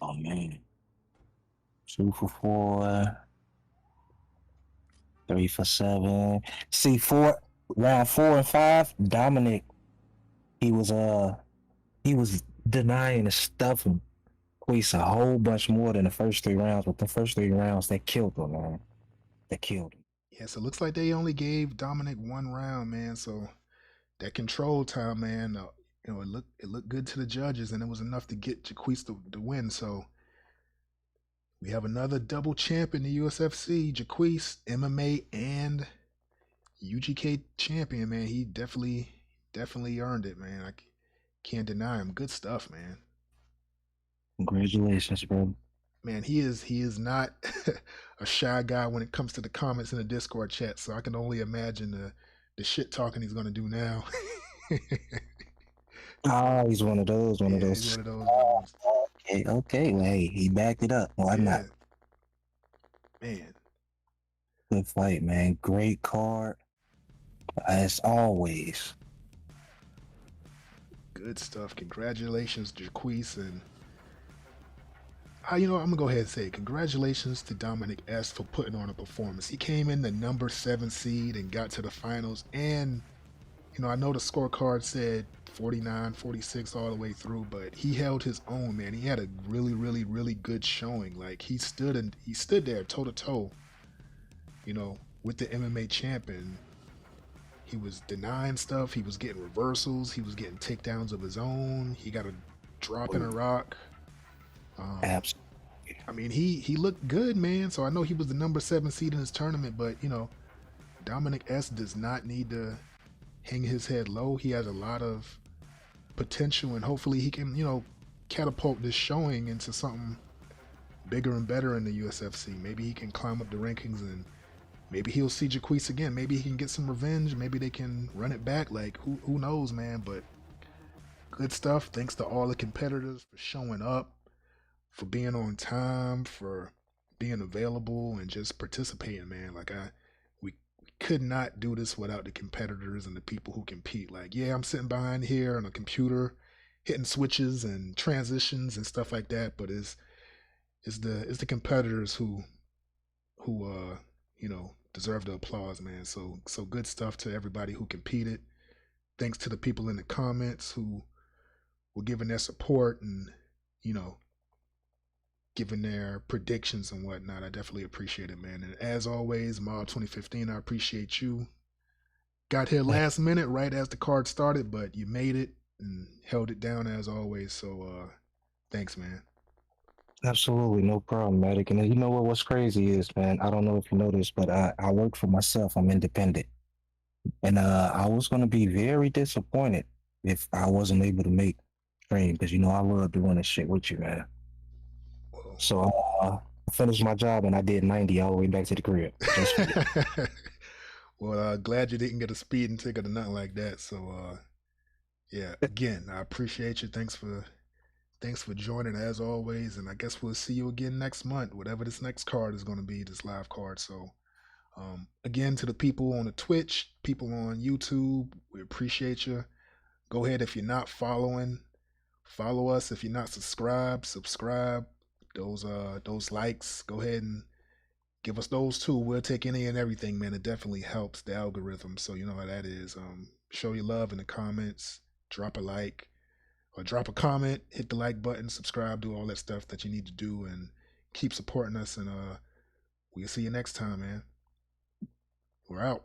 Oh man. 2 for 4. 3 for 7. See, round 4 and 5, Dominic, he was denying and stuffing Queese a whole bunch more than the first 3 rounds. But the first 3 rounds, they killed him, man. They killed him. Yeah, so it looks like they only gave Dominic 1 round, man. So that control time, man, it looked good to the judges, and it was enough to get Jaques to win. So we have another double champ in the USFC, Jaques, MMA and UGK champion, man. He definitely earned it, man. I can't deny him. Good stuff, man. Congratulations, bro. Man, he is not a shy guy when it comes to the comments in the Discord chat. So I can only imagine the shit talking he's gonna do now. He's one of those. He's one of those. Okay. Well, hey, he backed it up. Why not? Man. Good fight, man. Great card. As always. Good stuff. Congratulations, Jaques, and I'm gonna go ahead and say congratulations to Dominic S for putting on a performance. He came in the number 7 seed and got to the finals, and I know the scorecard said 49, 46 all the way through, but he held his own, man. He had a really, really, really good showing. Like he stood there toe to toe, with the MMA champion. He was denying stuff. He was getting reversals. He was getting takedowns of his own. He got a drop in a rock. Absolutely. I mean, he looked good, man. So I know he was the number 7 seed in this tournament, but Dominic S does not need to hang his head low. He has a lot of potential, and hopefully he can, catapult this showing into something bigger and better in the USFC. Maybe he can climb up the rankings, and maybe he'll see Jaques again. Maybe he can get some revenge. Maybe they can run it back. Like who knows, man? But good stuff. Thanks to all the competitors for showing up, for being on time, for being available, and just participating, man. Like we could not do this without the competitors and the people who compete. Like, yeah, I'm sitting behind here on a computer, hitting switches and transitions and stuff like that, but it's the competitors who deserve the applause, man. So good stuff to everybody who competed. Thanks to the people in the comments who were giving their support and you know giving their predictions and whatnot. I definitely appreciate it, man. And as always, Mob 2015, I appreciate you. Got here Like, last minute, right as the card started, but you made it and held it down as always. So thanks, man. absolutely no problem, Medic. And you know what's crazy is, man, I don't know if you know this, but I work for myself. I'm independent. And I was gonna be very disappointed if I wasn't able to make stream because I love doing this shit with you, man. Well, So I finished my job and I did 90 all the way back to the crib just for you. well, glad you didn't get a speeding ticket or nothing like that. So yeah, again, I appreciate you. Thanks for joining as always, and I guess we'll see you again next month, whatever this next card is going to be, this live card. So again, to the people on the Twitch, people on YouTube, we appreciate you. Go ahead if you're not following, follow us. If you're not subscribed, subscribe. Those likes, go ahead and give us those too. We'll take any and everything, man. It definitely helps the algorithm. So you know how that is. Show your love in the comments, drop a like or drop a comment, hit the like button, subscribe, do all that stuff that you need to do, and keep supporting us. And we'll see you next time, man. We're out.